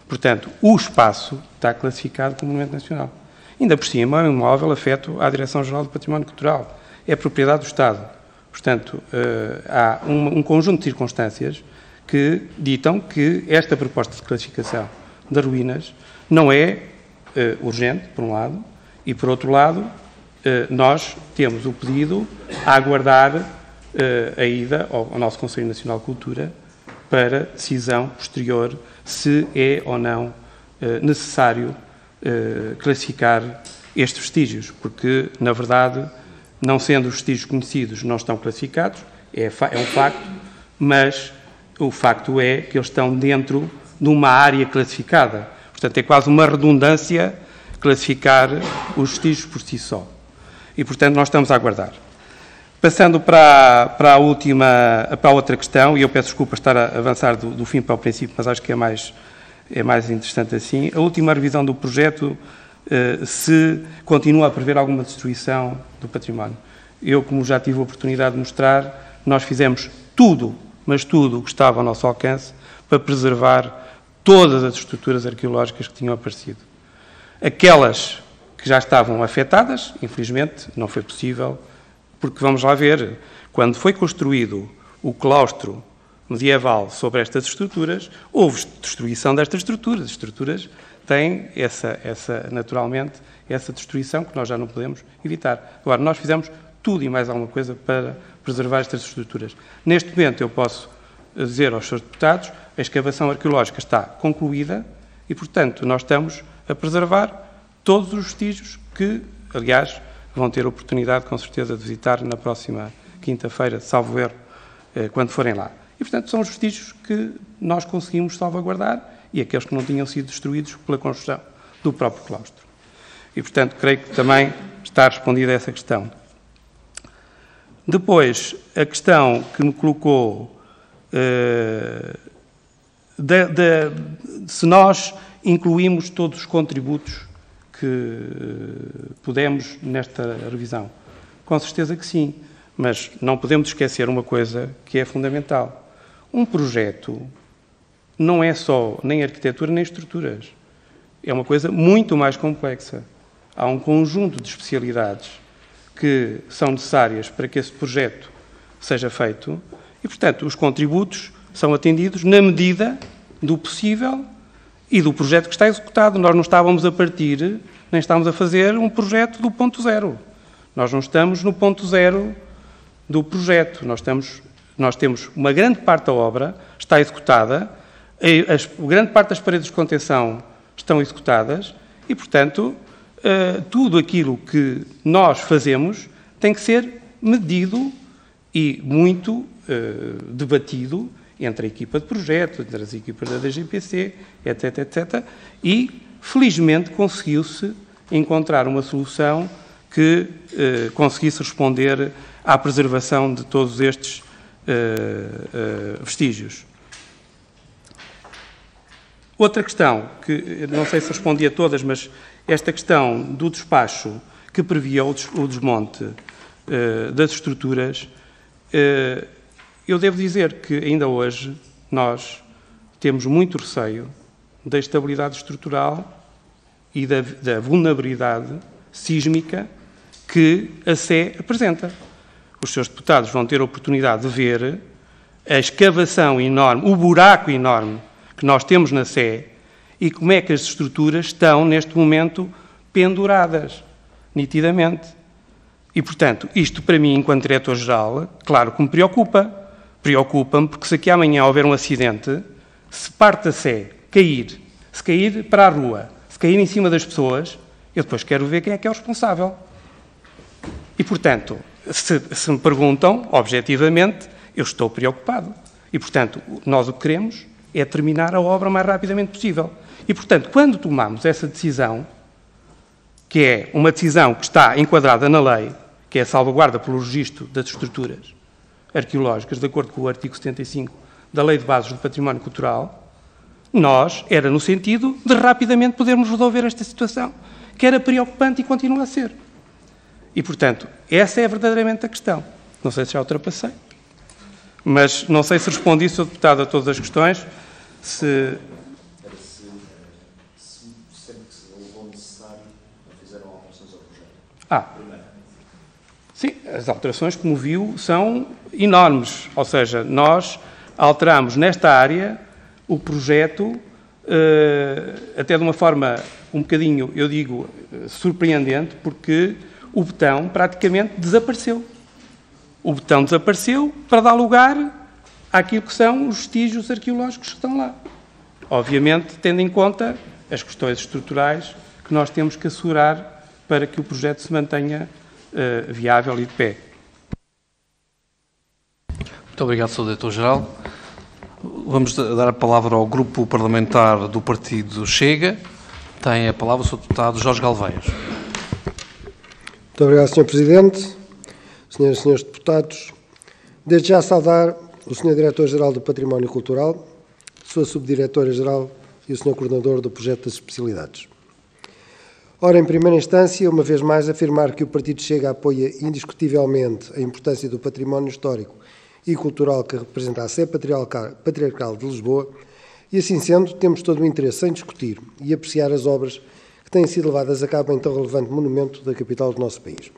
Portanto, o espaço está classificado como Monumento Nacional. Ainda por cima, é um imóvel afeto à Direção-Geral do Património Cultural. É propriedade do Estado. Portanto, há um conjunto de circunstâncias que ditam que esta proposta de classificação das ruínas não é urgente, por um lado, e, por outro lado, nós temos o pedido a aguardar a ida ao nosso Conselho Nacional de Cultura para decisão posterior se é ou não necessário classificar estes vestígios, porque, na verdade, não sendo os vestígios conhecidos, não estão classificados, é um facto, mas o facto é que eles estão dentro de uma área classificada. Portanto, é quase uma redundância classificar os vestígios por si só. E, portanto, nós estamos a aguardar. Passando para a outra questão, e eu peço desculpa estar a avançar do fim para o princípio, mas acho que é mais interessante assim. A última revisão do projeto, se continua a prever alguma destruição do património. Eu, como já tive a oportunidade de mostrar, nós fizemos tudo, mas tudo o que estava ao nosso alcance para preservar todas as estruturas arqueológicas que tinham aparecido. Aquelas que já estavam afetadas, infelizmente, não foi possível. Porque, vamos lá ver, quando foi construído o claustro medieval sobre estas estruturas, houve destruição destas estruturas. As estruturas têm naturalmente, essa destruição que nós já não podemos evitar. Agora, nós fizemos tudo e mais alguma coisa para preservar estas estruturas. Neste momento, eu posso dizer aos senhores deputados, a escavação arqueológica está concluída e, portanto, nós estamos a preservar todos os vestígios que, aliás, vão ter a oportunidade, com certeza, de visitar na próxima quinta-feira, salvo erro, quando forem lá. E, portanto, são os vestígios que nós conseguimos salvaguardar e aqueles que não tinham sido destruídos pela construção do próprio claustro. E, portanto, creio que também está respondida essa questão. Depois, a questão que me colocou, se nós incluímos todos os contributos que pudemos nesta revisão. Com certeza que sim, mas não podemos esquecer uma coisa que é fundamental. Um projeto não é só nem arquitetura nem estruturas. É uma coisa muito mais complexa. Há um conjunto de especialidades que são necessárias para que esse projeto seja feito e, portanto, os contributos são atendidos na medida do possível e do projeto que está executado. Nós não estávamos a partir, nem estamos a fazer um projeto do ponto zero. Nós não estamos no ponto zero do projeto. Nós temos uma grande parte da obra, está executada, grande parte das paredes de contenção estão executadas e, portanto, tudo aquilo que nós fazemos tem que ser medido e muito debatido entre a equipa de projeto, entre as equipas da DGPC, etc, etc. E, felizmente, conseguiu-se encontrar uma solução que conseguisse responder à preservação de todos estes vestígios. Outra questão, que não sei se respondi a todas, mas esta questão do despacho que previa o desmonte das estruturas, eu devo dizer que ainda hoje nós temos muito receio da estabilidade estrutural e da vulnerabilidade sísmica que a Sé apresenta. Os seus deputados vão ter a oportunidade de ver a escavação enorme, o buraco enorme que nós temos na Sé e como é que as estruturas estão, neste momento, penduradas, nitidamente. E, portanto, isto para mim, enquanto Diretor-Geral, claro que me preocupa. Preocupa-me porque se aqui amanhã houver um acidente, se parte da Sé cair, se cair para a rua, se cair em cima das pessoas, eu depois quero ver quem é que é o responsável. E, portanto, se me perguntam, objetivamente, eu estou preocupado. E, portanto, nós o que queremos é terminar a obra o mais rapidamente possível. E, portanto, quando tomamos essa decisão, que é uma decisão que está enquadrada na lei, que é a salvaguarda pelo registro das estruturas arqueológicas, de acordo com o artigo 75 da Lei de Bases do Património Cultural, era no sentido de rapidamente podermos resolver esta situação, que era preocupante e continua a ser. E, portanto, essa é verdadeiramente a questão. Não sei se já ultrapassei, mas não sei se respondi, Sr. Deputado, a todas as questões. Se levou necessário, fizeram alterações ao projeto. Sim, as alterações, como viu, são enormes. Ou seja, nós alteramos nesta área o projeto até de uma forma um bocadinho, eu digo, surpreendente, porque o betão praticamente desapareceu. O betão desapareceu para dar lugar àquilo que são os vestígios arqueológicos que estão lá. Obviamente, tendo em conta as questões estruturais que nós temos que assegurar para que o projeto se mantenha viável e de pé. Muito obrigado, Sr. Diretor-Geral. Vamos dar a palavra ao Grupo Parlamentar do Partido Chega. Tem a palavra o Sr. Deputado Jorge Galveias. Muito obrigado, Sr. Presidente. Senhoras e senhores deputados, desde já saudar o Sr. Diretor-Geral do Património Cultural, a Sua Subdiretora-Geral e o Sr. Coordenador do Projeto das Especialidades. Ora, em primeira instância, uma vez mais, afirmar que o Partido Chega apoia indiscutivelmente a importância do património histórico e cultural que representa a Sé Patriarcal de Lisboa e, assim sendo, temos todo o interesse em discutir e apreciar as obras que têm sido levadas a cabo em tão relevante monumento da capital do nosso país.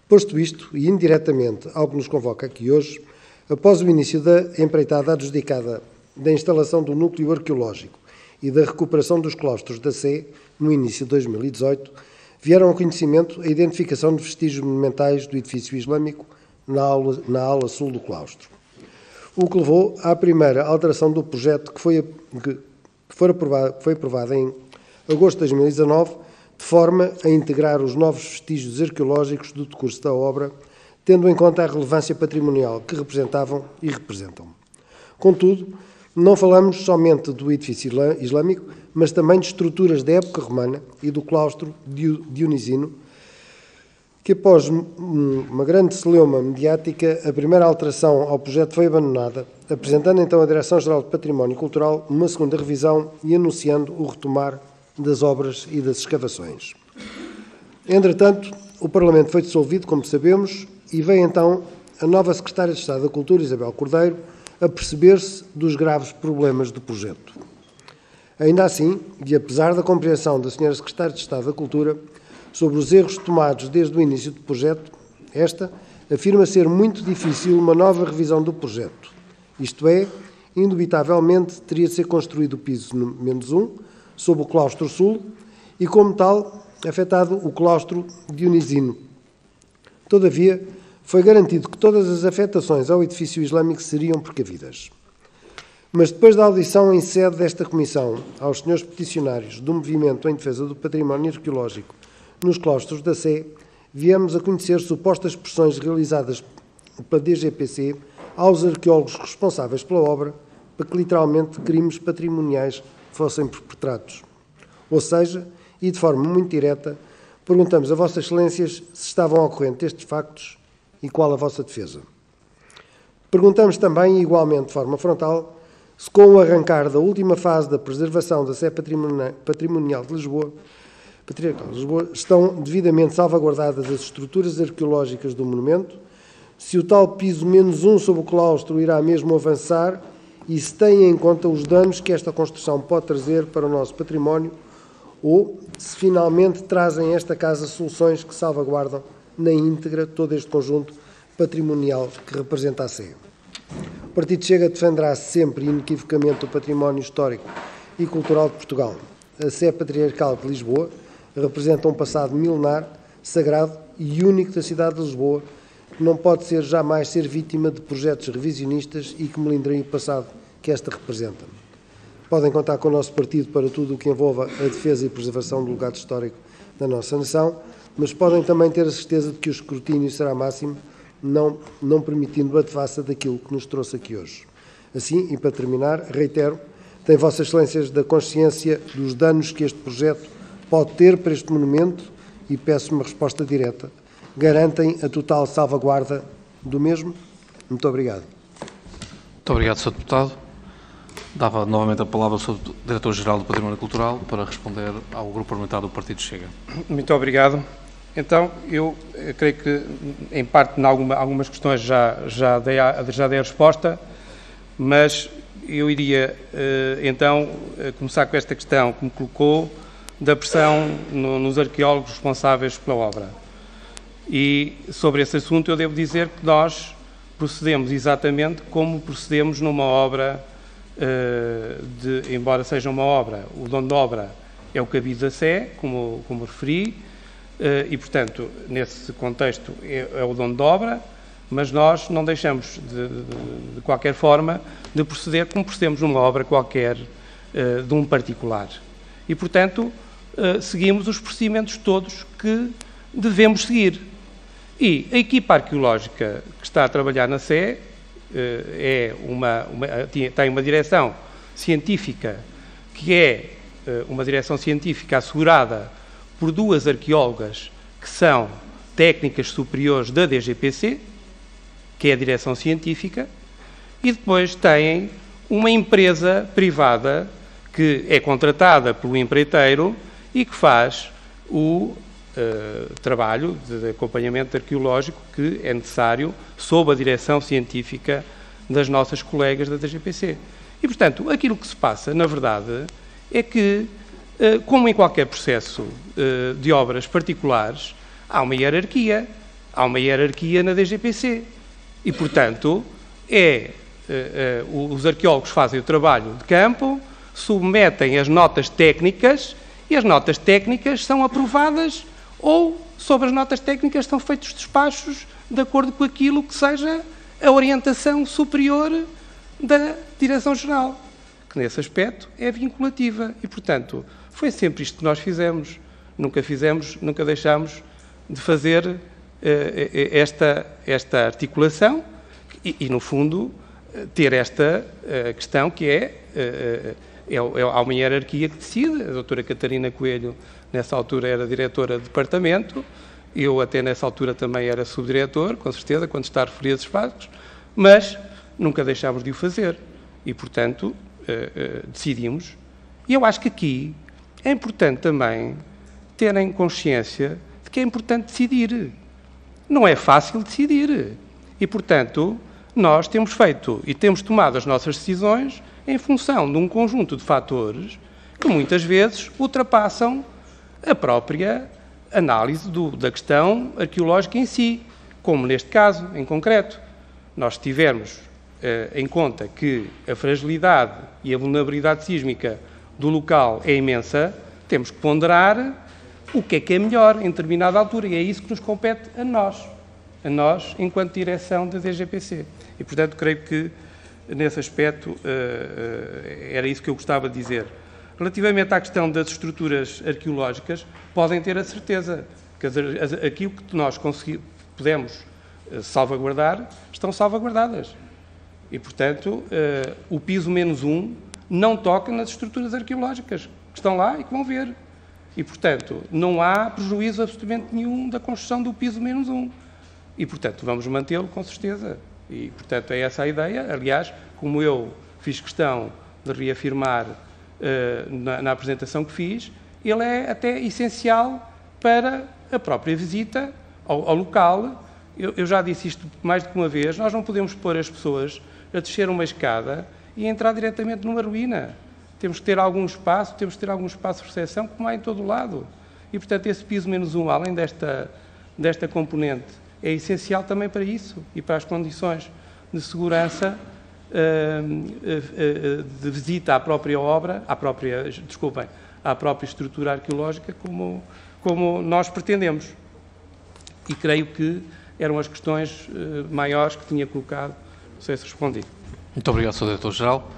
Posto isto, e indiretamente algo que nos convoca aqui hoje, após o início da empreitada adjudicada da instalação do núcleo arqueológico e da recuperação dos claustros da Sé, no início de 2018, vieram ao conhecimento a identificação de vestígios monumentais do edifício islâmico na ala sul do claustro. O que levou à primeira alteração do projeto que foi aprovada em agosto de 2019, de forma a integrar os novos vestígios arqueológicos do decurso da obra, tendo em conta a relevância patrimonial que representavam e representam. Contudo, não falamos somente do edifício islâmico, mas também de estruturas da época romana e do claustro dionisino, que após uma grande celeuma mediática, a primeira alteração ao projeto foi abandonada, apresentando então à Direção-Geral de Património Cultural uma segunda revisão e anunciando o retomar das obras e das escavações. Entretanto, o Parlamento foi dissolvido, como sabemos, e veio então a nova Secretária de Estado da Cultura, Isabel Cordeiro, a perceber-se dos graves problemas do projeto. Ainda assim, e apesar da compreensão da Sra. Secretária de Estado da Cultura sobre os erros tomados desde o início do projeto, esta afirma ser muito difícil uma nova revisão do projeto. Isto é, indubitavelmente teria de ser construído o piso menos 1, sob o claustro sul, e como tal, afetado o claustro dionisino. Todavia, foi garantido que todas as afetações ao edifício islâmico seriam precavidas. Mas depois da audição em sede desta Comissão aos senhores peticionários do Movimento em Defesa do Património Arqueológico nos claustros da Sé, viemos a conhecer supostas pressões realizadas pela DGPC aos arqueólogos responsáveis pela obra para que, literalmente, crimes patrimoniais fossem perpetrados. Ou seja, e de forma muito direta, perguntamos a Vossas Excelências se estavam ao corrente destes factos e qual a vossa defesa. Perguntamos também, igualmente de forma frontal, se com o arrancar da última fase da preservação da Sé Patrimonial de Lisboa, estão devidamente salvaguardadas as estruturas arqueológicas do monumento, se o tal piso -1 sobre o claustro irá mesmo avançar e se têm em conta os danos que esta construção pode trazer para o nosso património ou se finalmente trazem a esta casa soluções que salvaguardam na íntegra todo este conjunto patrimonial que representa a Sé. O Partido Chega defenderá sempre e inequivocamente o património histórico e cultural de Portugal. A Sé Patriarcal de Lisboa representa um passado milenar, sagrado e único da cidade de Lisboa, que não pode jamais ser vítima de projetos revisionistas e que melindrem o passado que esta representa. Podem contar com o nosso partido para tudo o que envolva a defesa e preservação do legado histórico da nossa nação, mas podem também ter a certeza de que o escrutínio será máximo, não permitindo a devassa daquilo que nos trouxe aqui hoje. Assim, e para terminar, reitero, tem Vossas Excelências da consciência dos danos que este projeto pode ter para este monumento e peço uma resposta direta. Garantem a total salvaguarda do mesmo? Muito obrigado. Muito obrigado, Sr. Deputado. Dava novamente a palavra ao Sr. Diretor-Geral do Património Cultural para responder ao Grupo Parlamentar do Partido Chega. Muito obrigado. Então, eu creio que, em parte, em algumas questões já dei a resposta, mas eu iria, então, começar com esta questão que me colocou da pressão nos arqueólogos responsáveis pela obra. E, sobre esse assunto, eu devo dizer que nós procedemos exatamente como procedemos numa obra, embora seja uma obra, o dono da obra é o cabido da Sé, como referi, e, portanto, nesse contexto é o dono da obra, mas nós não deixamos, de qualquer forma, de proceder como procedemos numa obra qualquer de um particular. E, portanto, seguimos os procedimentos todos que devemos seguir. E a equipa arqueológica que está a trabalhar na Sé tem uma direção científica que é uma direção científica assegurada por duas arqueólogas que são técnicas superiores da DGPC, que é a direção científica, e depois têm uma empresa privada que é contratada pelo empreiteiro e que faz o trabalho de acompanhamento arqueológico que é necessário sob a direção científica das nossas colegas da DGPC. E, portanto, aquilo que se passa, na verdade, é que, como em qualquer processo de obras particulares, há uma hierarquia na DGPC. E, portanto, os arqueólogos fazem o trabalho de campo, submetem as notas técnicas e as notas técnicas são aprovadas ou, sobre as notas técnicas, são feitos despachos de acordo com aquilo que seja a orientação superior da Direção-Geral, que nesse aspecto é vinculativa. E, portanto, foi sempre isto que nós fizemos. Nunca deixámos de fazer esta articulação e, no fundo, ter esta questão que há uma hierarquia que decide. A doutora Catarina Coelho, nessa altura, era diretora de departamento, eu até nessa altura também era subdiretor, com certeza, quando está a referir esses factos, mas nunca deixámos de o fazer. E, portanto, decidimos. E eu acho que aqui é importante também terem consciência de que é importante decidir. Não é fácil decidir. E, portanto, nós temos feito e temos tomado as nossas decisões em função de um conjunto de fatores que muitas vezes ultrapassam a própria análise da questão arqueológica em si, como neste caso, em concreto. Nós tivermos em conta que a fragilidade e a vulnerabilidade sísmica do local é imensa, temos que ponderar o que é melhor em determinada altura, e é isso que nos compete a nós enquanto direção da DGPC. E, portanto, creio que, nesse aspecto, era isso que eu gostava de dizer. Relativamente à questão das estruturas arqueológicas, podem ter a certeza que aquilo que nós podemos salvaguardar, estão salvaguardadas. E, portanto, o piso -1 não toca nas estruturas arqueológicas que estão lá e que vão ver. E, portanto, não há prejuízo absolutamente nenhum da construção do piso -1. E, portanto, vamos mantê-lo com certeza. E, portanto, é essa a ideia. Aliás, como eu fiz questão de reafirmar na apresentação que fiz, ele é até essencial para a própria visita ao local. Eu já disse isto mais do que uma vez, nós não podemos pôr as pessoas a descer uma escada e entrar diretamente numa ruína. Temos que ter algum espaço, de recepção, como há em todo o lado. E, portanto, esse piso -1, além desta componente, é essencial também para isso e para as condições de segurança de visita à própria obra, à própria estrutura arqueológica, como nós pretendemos. E creio que eram as questões maiores que tinha colocado. Não sei se respondi. Muito obrigado, Sr. Diretor-Geral.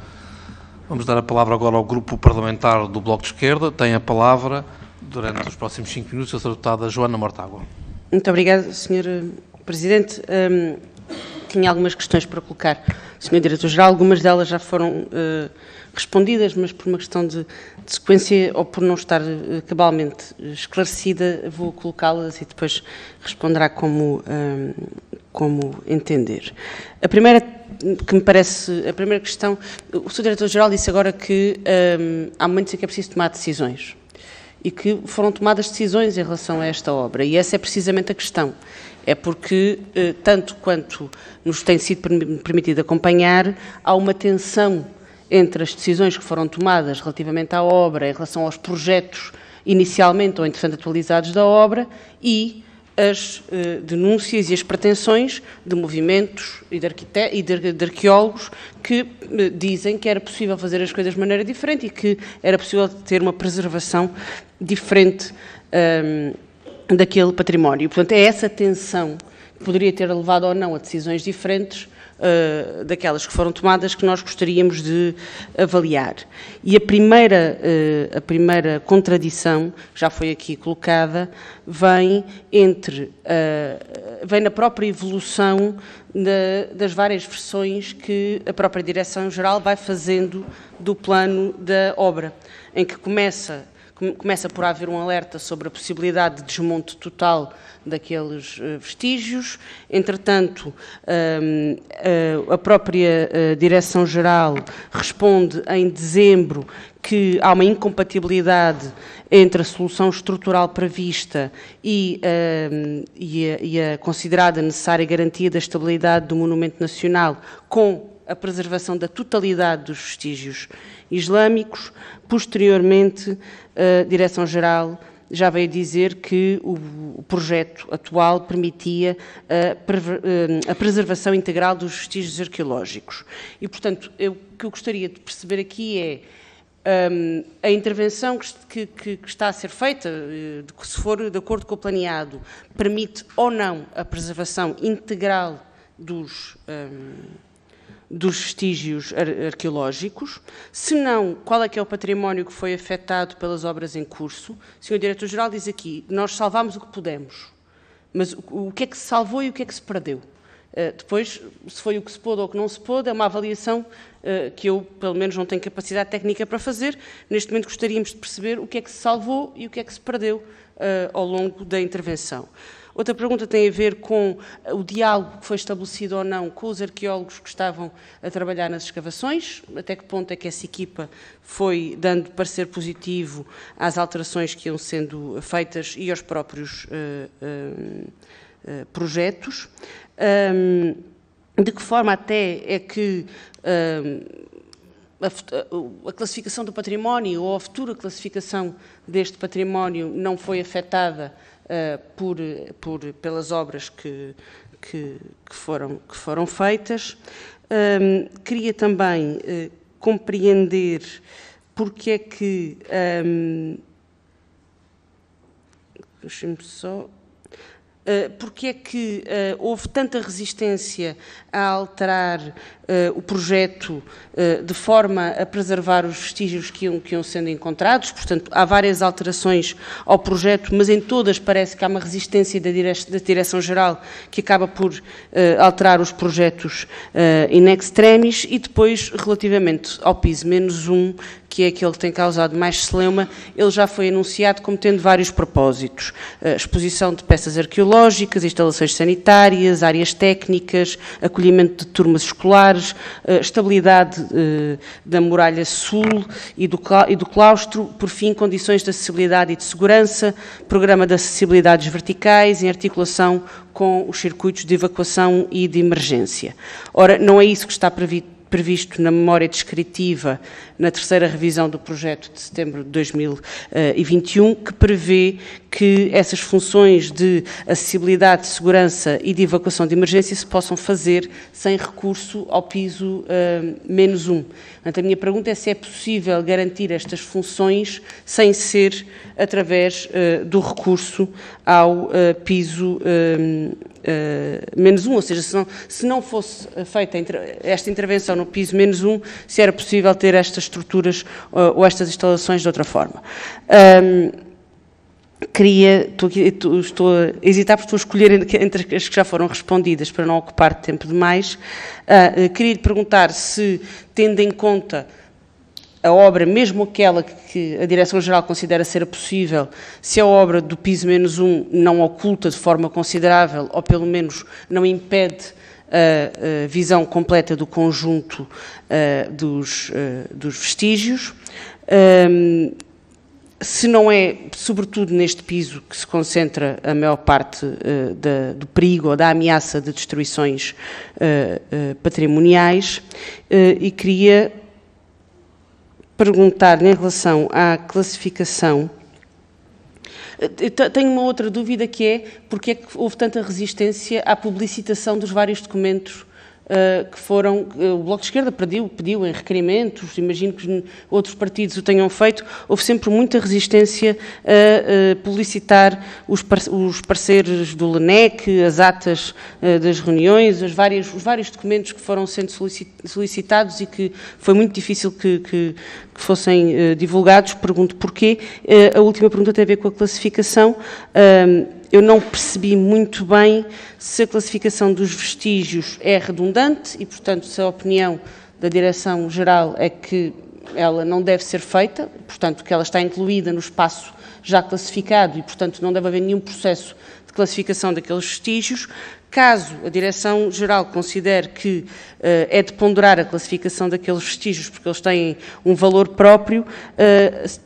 Vamos dar a palavra agora ao Grupo Parlamentar do Bloco de Esquerda. Tem a palavra, durante os próximos 5 minutos, a Sra. Deputada Joana Mortágua. Muito obrigada, Sr. Presidente. Tinha algumas questões para colocar, Sr. Diretor-Geral. Algumas delas já foram respondidas, mas por uma questão de sequência ou por não estar cabalmente esclarecida, vou colocá-las e depois responderá como entender. A primeira questão, o Sr. Diretor-Geral disse agora que há momentos em que é preciso tomar decisões e que foram tomadas decisões em relação a esta obra, e essa é precisamente a questão. É porque, tanto quanto nos tem sido permitido acompanhar, há uma tensão entre as decisões que foram tomadas relativamente à obra, em relação aos projetos inicialmente ou entretanto atualizados da obra, e as denúncias e as pretensões de movimentos e de arqueólogos que dizem que era possível fazer as coisas de maneira diferente e que era possível ter uma preservação diferente daquele património. E, portanto, é essa tensão que poderia ter levado ou não a decisões diferentes daquelas que foram tomadas que nós gostaríamos de avaliar. E a primeira contradição, já foi aqui colocada, vem na própria evolução das várias versões que a própria Direção-Geral vai fazendo do plano da obra, em que começa por haver um alerta sobre a possibilidade de desmonte total daqueles vestígios. Entretanto, a própria Direção-Geral responde em dezembro que há uma incompatibilidade entre a solução estrutural prevista e a considerada necessária garantia da estabilidade do monumento nacional com a preservação da totalidade dos vestígios islâmicos. Posteriormente, a Direção-Geral já veio dizer que o projeto atual permitia a preservação integral dos vestígios arqueológicos. E, portanto, o que eu gostaria de perceber aqui é a intervenção que está a ser feita, se for de acordo com o planeado, permite ou não a preservação integral dos vestígios arqueológicos. Se não, qual é que é o património que foi afetado pelas obras em curso? O Sr. Diretor-Geral diz aqui, nós salvámos o que pudemos, mas o que é que se salvou e o que é que se perdeu? Depois, se foi o que se pôde ou o que não se pôde, é uma avaliação que eu, pelo menos, não tenho capacidade técnica para fazer. Neste momento gostaríamos de perceber o que é que se salvou e o que é que se perdeu ao longo da intervenção. Outra pergunta tem a ver com o diálogo que foi estabelecido ou não com os arqueólogos que estavam a trabalhar nas escavações, até que ponto é que essa equipa foi dando parecer positivo às alterações que iam sendo feitas e aos próprios projetos. De que forma até é que a classificação do património ou a futura classificação deste património não foi afetada pelas obras que foram feitas. Queria também compreender porque é que... deixem-me só... porque é que houve tanta resistência a alterar o projeto de forma a preservar os vestígios que iam sendo encontrados. Portanto, há várias alterações ao projeto, mas em todas parece que há uma resistência da Direção-Geral que acaba por alterar os projetos in extremis. E depois, relativamente ao piso -1, que é aquele que tem causado mais celeuma, ele já foi anunciado como tendo vários propósitos. Exposição de peças arqueológicas, instalações sanitárias, áreas técnicas, acolhimento de turmas escolares, estabilidade da muralha sul e do claustro, por fim, condições de acessibilidade e de segurança, programa de acessibilidades verticais em articulação com os circuitos de evacuação e de emergência. Ora, não é isso que está previsto na memória descritiva na terceira revisão do projeto de setembro de 2021, que prevê que essas funções de acessibilidade, de segurança e de evacuação de emergência se possam fazer sem recurso ao piso -1. Portanto, a minha pergunta é se é possível garantir estas funções sem ser através do recurso ao piso -1, ou seja, se não fosse feita esta intervenção no piso -1, se era possível ter estas estruturas ou estas instalações de outra forma. Estou a hesitar porque estou a escolher entre as que já foram respondidas para não ocupar tempo demais. Queria lhe perguntar se, tendo em conta a obra, mesmo aquela que a Direção-Geral considera ser possível, se a obra do piso -1 não oculta de forma considerável, ou pelo menos não impede a visão completa do conjunto dos vestígios. Se não é, sobretudo neste piso, que se concentra a maior parte do perigo ou da ameaça de destruições patrimoniais, e queria perguntar em relação à classificação. Tenho uma outra dúvida, que é porque é que houve tanta resistência à publicitação dos vários documentos que foram, o Bloco de Esquerda pediu em requerimentos, imagino que outros partidos o tenham feito. Houve sempre muita resistência a publicitar os pareceres do LENEC, as atas das reuniões, os vários documentos que foram sendo solicitados e que foi muito difícil que fossem divulgados. Pergunto porquê. A última pergunta tem a ver com a classificação. Eu não percebi muito bem se a classificação dos vestígios é redundante e, portanto, se a opinião da Direção-Geral é que ela não deve ser feita, portanto, que ela está incluída no espaço já classificado e, portanto, não deve haver nenhum processo de classificação daqueles vestígios. Caso a Direção-Geral considere que é de ponderar a classificação daqueles vestígios porque eles têm um valor próprio,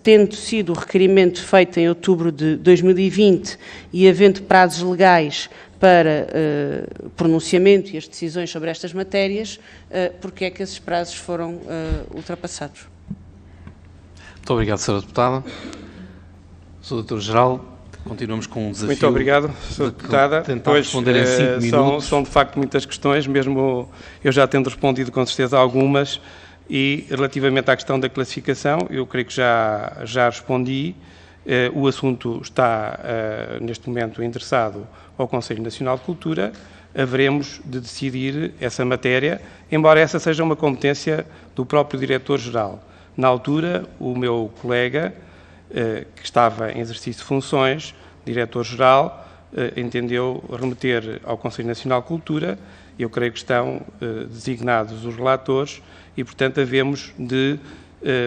tendo sido o requerimento feito em outubro de 2020 e havendo prazos legais para pronunciamento e as decisões sobre estas matérias, porque é que esses prazos foram ultrapassados? Muito obrigado, Sra. Deputada. Sr. Diretor-Geral, continuamos com um desafio. Muito obrigado, Sra. Deputada. Tentar responder em 5 minutos. São, de facto, muitas questões, mesmo eu já tendo respondido com certeza algumas, e relativamente à questão da classificação, eu creio que já respondi. O assunto está, neste momento, endereçado ao Conselho Nacional de Cultura. Haveremos de decidir essa matéria, embora essa seja uma competência do próprio Diretor-Geral. Na altura, o meu colega, que estava em exercício de funções, Diretor-Geral, entendeu remeter ao Conselho Nacional de Cultura. Eu creio que estão designados os relatores e, portanto, havemos de,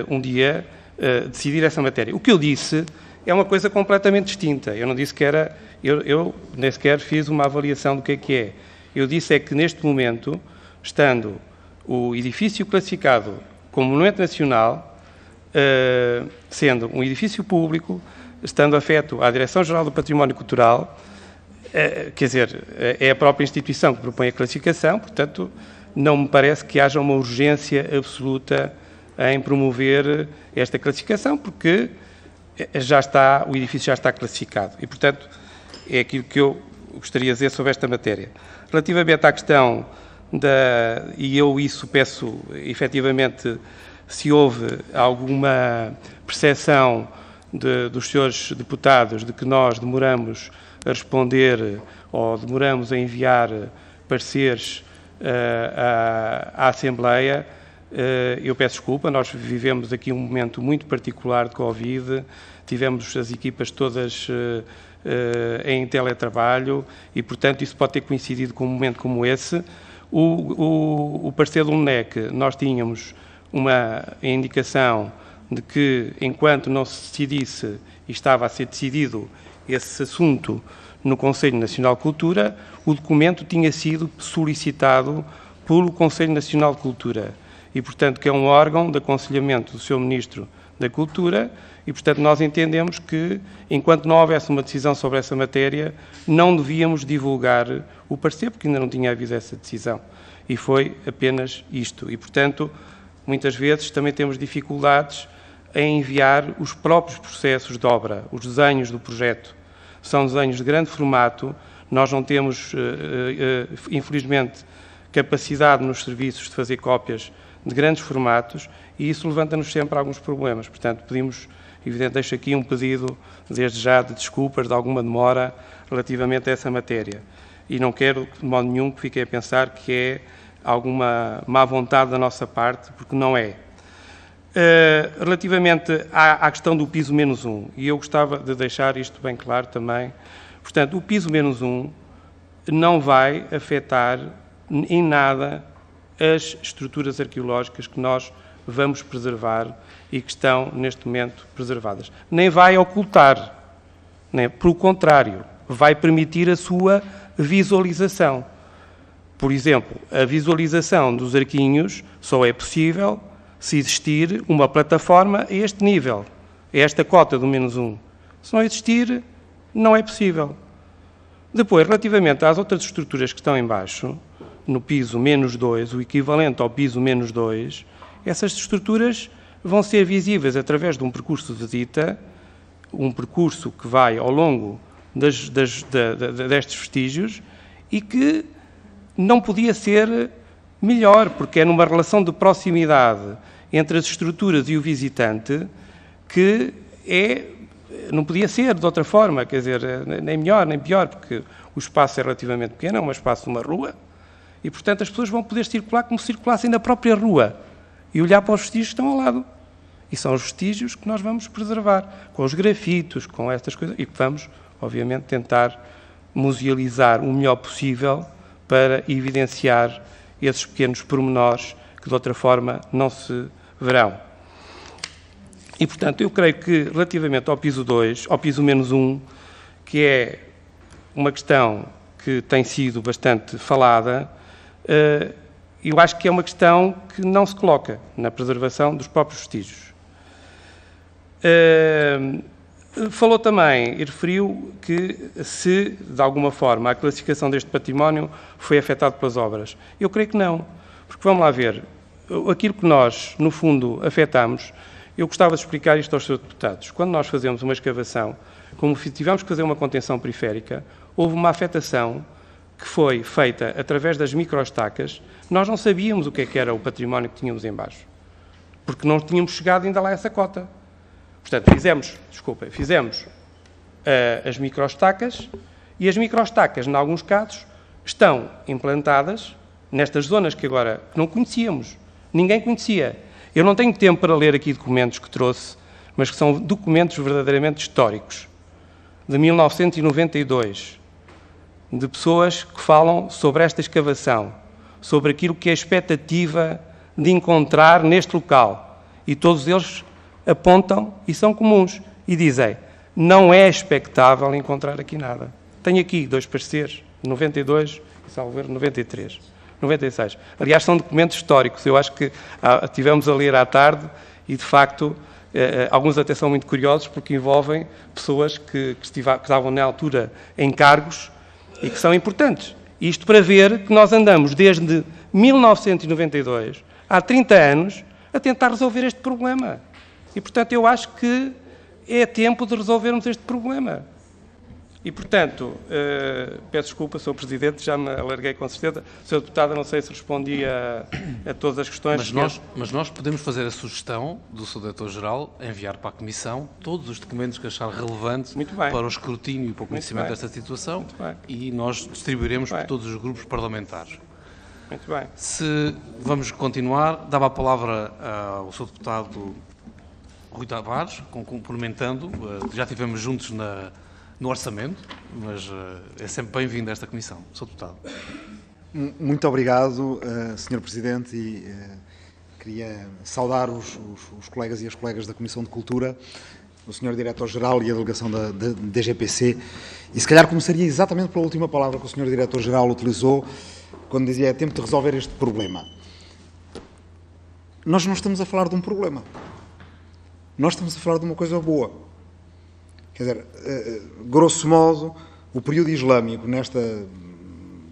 um dia, decidir essa matéria. O que eu disse é uma coisa completamente distinta. Eu não disse que era... Eu nem sequer fiz uma avaliação do que é. Eu disse é que, neste momento, estando o edifício classificado como Monumento Nacional, sendo um edifício público, estando afeto à Direção-Geral do Património Cultural, quer dizer, é a própria instituição que propõe a classificação, portanto, não me parece que haja uma urgência absoluta em promover esta classificação, porque o edifício já está classificado. E, portanto, é aquilo que eu gostaria de dizer sobre esta matéria. Relativamente à questão e eu isso peço, efetivamente, se houve alguma percepção dos senhores deputados de que nós demoramos a responder ou demoramos a enviar pareceres à Assembleia. Eu peço desculpa, nós vivemos aqui um momento muito particular de Covid, tivemos as equipas todas em teletrabalho e, portanto, isso pode ter coincidido com um momento como esse. O parecer do MNEC, nós tínhamos uma indicação de que, enquanto não se decidisse e estava a ser decidido esse assunto no Conselho Nacional de Cultura, o documento tinha sido solicitado pelo Conselho Nacional de Cultura e, portanto, que é um órgão de aconselhamento do Sr. Ministro da Cultura e, portanto, nós entendemos que, enquanto não houvesse uma decisão sobre essa matéria, não devíamos divulgar o parecer, porque ainda não tinha havido essa decisão. E foi apenas isto. E, portanto, muitas vezes também temos dificuldades em enviar os próprios processos de obra, os desenhos do projeto. São desenhos de grande formato, nós não temos, infelizmente, capacidade nos serviços de fazer cópias de grandes formatos e isso levanta-nos sempre alguns problemas. Portanto, pedimos, evidente, deixo aqui um pedido, desde já, de desculpas de alguma demora relativamente a essa matéria. E não quero, de modo nenhum, que fiquem a pensar que é alguma má vontade da nossa parte, porque não é. Relativamente à questão do piso menos 1, e eu gostava de deixar isto bem claro também, portanto, o piso menos 1 não vai afetar em nada as estruturas arqueológicas que nós vamos preservar e que estão, neste momento, preservadas. Nem vai ocultar, nem, pelo contrário, vai permitir a sua visualização. Por exemplo, a visualização dos arquinhos só é possível se existir uma plataforma a este nível, a esta cota do menos 1. Se não existir, não é possível. Depois, relativamente às outras estruturas que estão em baixo, no piso menos 2, o equivalente ao piso menos 2, essas estruturas vão ser visíveis através de um percurso de visita, um percurso que vai ao longo destes vestígios e que não podia ser melhor, porque é numa relação de proximidade entre as estruturas e o visitante que não podia ser de outra forma, quer dizer, nem melhor nem pior, porque o espaço é relativamente pequeno, é um espaço de uma rua, e, portanto, as pessoas vão poder circular como se circulassem na própria rua e olhar para os vestígios que estão ao lado. E são os vestígios que nós vamos preservar, com os grafitos, com estas coisas, e que vamos, obviamente, tentar musealizar o melhor possível para evidenciar esses pequenos pormenores que, de outra forma, não se verão. E, portanto, eu creio que, relativamente ao piso 2, ao piso menos 1, que é uma questão que tem sido bastante falada, eu acho que é uma questão que não se coloca na preservação dos próprios vestígios. Falou também e referiu que se, de alguma forma, a classificação deste património foi afetado pelas obras. Eu creio que não, porque vamos lá ver, aquilo que nós, no fundo, afetamos, eu gostava de explicar isto aos seus deputados. Quando nós fazemos uma escavação, como tivemos que fazer uma contenção periférica, houve uma afetação que foi feita através das microestacas. Nós não sabíamos o que era o património que tínhamos em baixo, porque não tínhamos chegado ainda lá a essa cota. Portanto, fizemos as microestacas e as microestacas, em alguns casos, estão implantadas nestas zonas que agora não conhecíamos, ninguém conhecia. Eu não tenho tempo para ler aqui documentos que trouxe, mas que são documentos verdadeiramente históricos, de 1992, de pessoas que falam sobre esta escavação, sobre aquilo que é a expectativa de encontrar neste local. E todos eles apontam e são comuns e dizem: não é expectável encontrar aqui nada. Tenho aqui 2 pareceres, 92 e, salvo erro, 93, 96. Aliás, são documentos históricos. Eu acho que tivemos a ler à tarde e, de facto, alguns até são muito curiosos porque envolvem pessoas que estavam na altura em cargos e que são importantes. Isto para ver que nós andamos desde 1992, há 30 anos, a tentar resolver este problema. E, portanto, eu acho que é tempo de resolvermos este problema. E, portanto, peço desculpa, Sr. Presidente, já me alarguei com certeza. Sr. Deputado, não sei se respondi a todas as questões. Mas nós podemos fazer a sugestão do Sr. Diretor-Geral enviar para a Comissão todos os documentos que achar relevantes para o escrutínio e para o conhecimento desta situação e nós distribuiremos por todos os grupos parlamentares. Muito bem. Se vamos continuar, dava a palavra ao Sr. Deputado Rui Tavares, complementando, já estivemos juntos no orçamento, mas é sempre bem-vindo a esta Comissão. Sr. Deputado. Muito obrigado, Sr. Presidente, e queria saudar os colegas e as colegas da Comissão de Cultura, o Sr. Diretor-Geral e a delegação da DGPC, e se calhar começaria exatamente pela última palavra que o Sr. Diretor-Geral utilizou, quando dizia é tempo de resolver este problema. Nós não estamos a falar de um problema. Nós estamos a falar de uma coisa boa. Quer dizer, grosso modo, o período islâmico nesta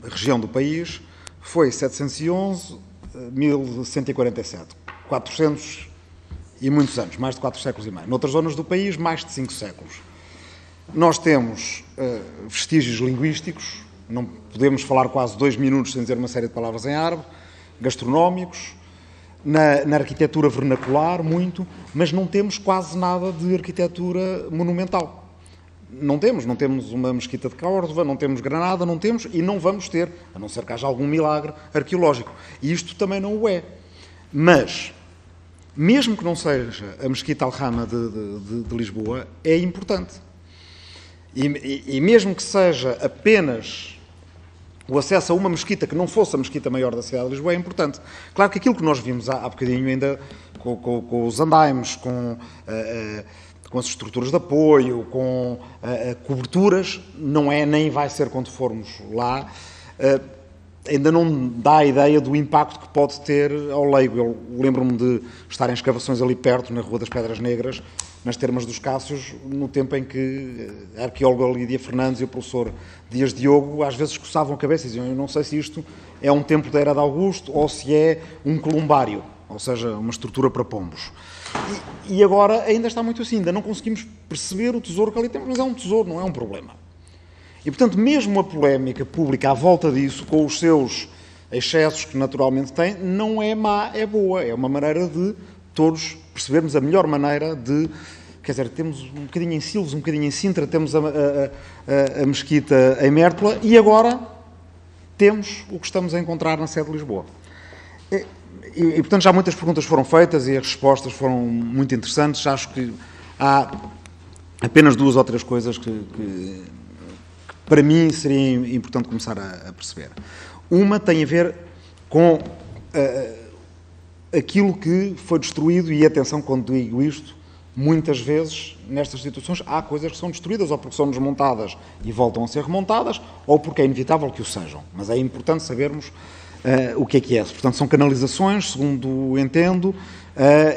região do país foi 711-1147. 400 e muitos anos, mais de 4 séculos e meio. Noutras zonas do país, mais de 5 séculos. Nós temos vestígios linguísticos, não podemos falar quase 2 minutos sem dizer uma série de palavras em árabe, gastronómicos, na arquitetura vernacular, muito, mas não temos quase nada de arquitetura monumental. Não temos uma mesquita de Córdoba, não temos Granada, não temos e não vamos ter, a não ser que haja algum milagre arqueológico. E isto também não o é. Mas, mesmo que não seja a Mesquita Alhama de Lisboa, é importante. E mesmo que seja apenas o acesso a uma mesquita que não fosse a mesquita maior da cidade de Lisboa é importante. Claro que aquilo que nós vimos há bocadinho ainda com os andaimes, com as estruturas de apoio, com coberturas, não é nem vai ser quando formos lá, ainda não dá a ideia do impacto que pode ter ao leigo. Eu lembro-me de estar em escavações ali perto, na Rua das Pedras Negras, nas Termas dos Cássios, no tempo em que a arqueóloga Lídia Fernandes e o professor Dias Diogo às vezes coçavam a cabeça e diziam: eu não sei se isto é um templo da Era de Augusto ou se é um columbário, ou seja, uma estrutura para pombos. E agora ainda está muito assim, ainda não conseguimos perceber o tesouro que ali temos, mas é um tesouro, não é um problema. E, portanto, mesmo a polémica pública à volta disso, com os seus excessos que naturalmente tem, não é má, é boa. É uma maneira de todos percebermos a melhor maneira de... Quer dizer, temos um bocadinho em Silves, um bocadinho em Sintra, temos a mesquita em Mértola e agora temos o que estamos a encontrar na sede de Lisboa. E, portanto, já muitas perguntas foram feitas e as respostas foram muito interessantes. Acho que há apenas 2 ou 3 coisas que para mim seria importante começar a perceber. Uma tem a ver com aquilo que foi destruído, e atenção quando digo isto, muitas vezes nestas situações há coisas que são destruídas ou porque são desmontadas e voltam a ser remontadas ou porque é inevitável que o sejam. Mas é importante sabermos o que é esse. Portanto, são canalizações, segundo entendo,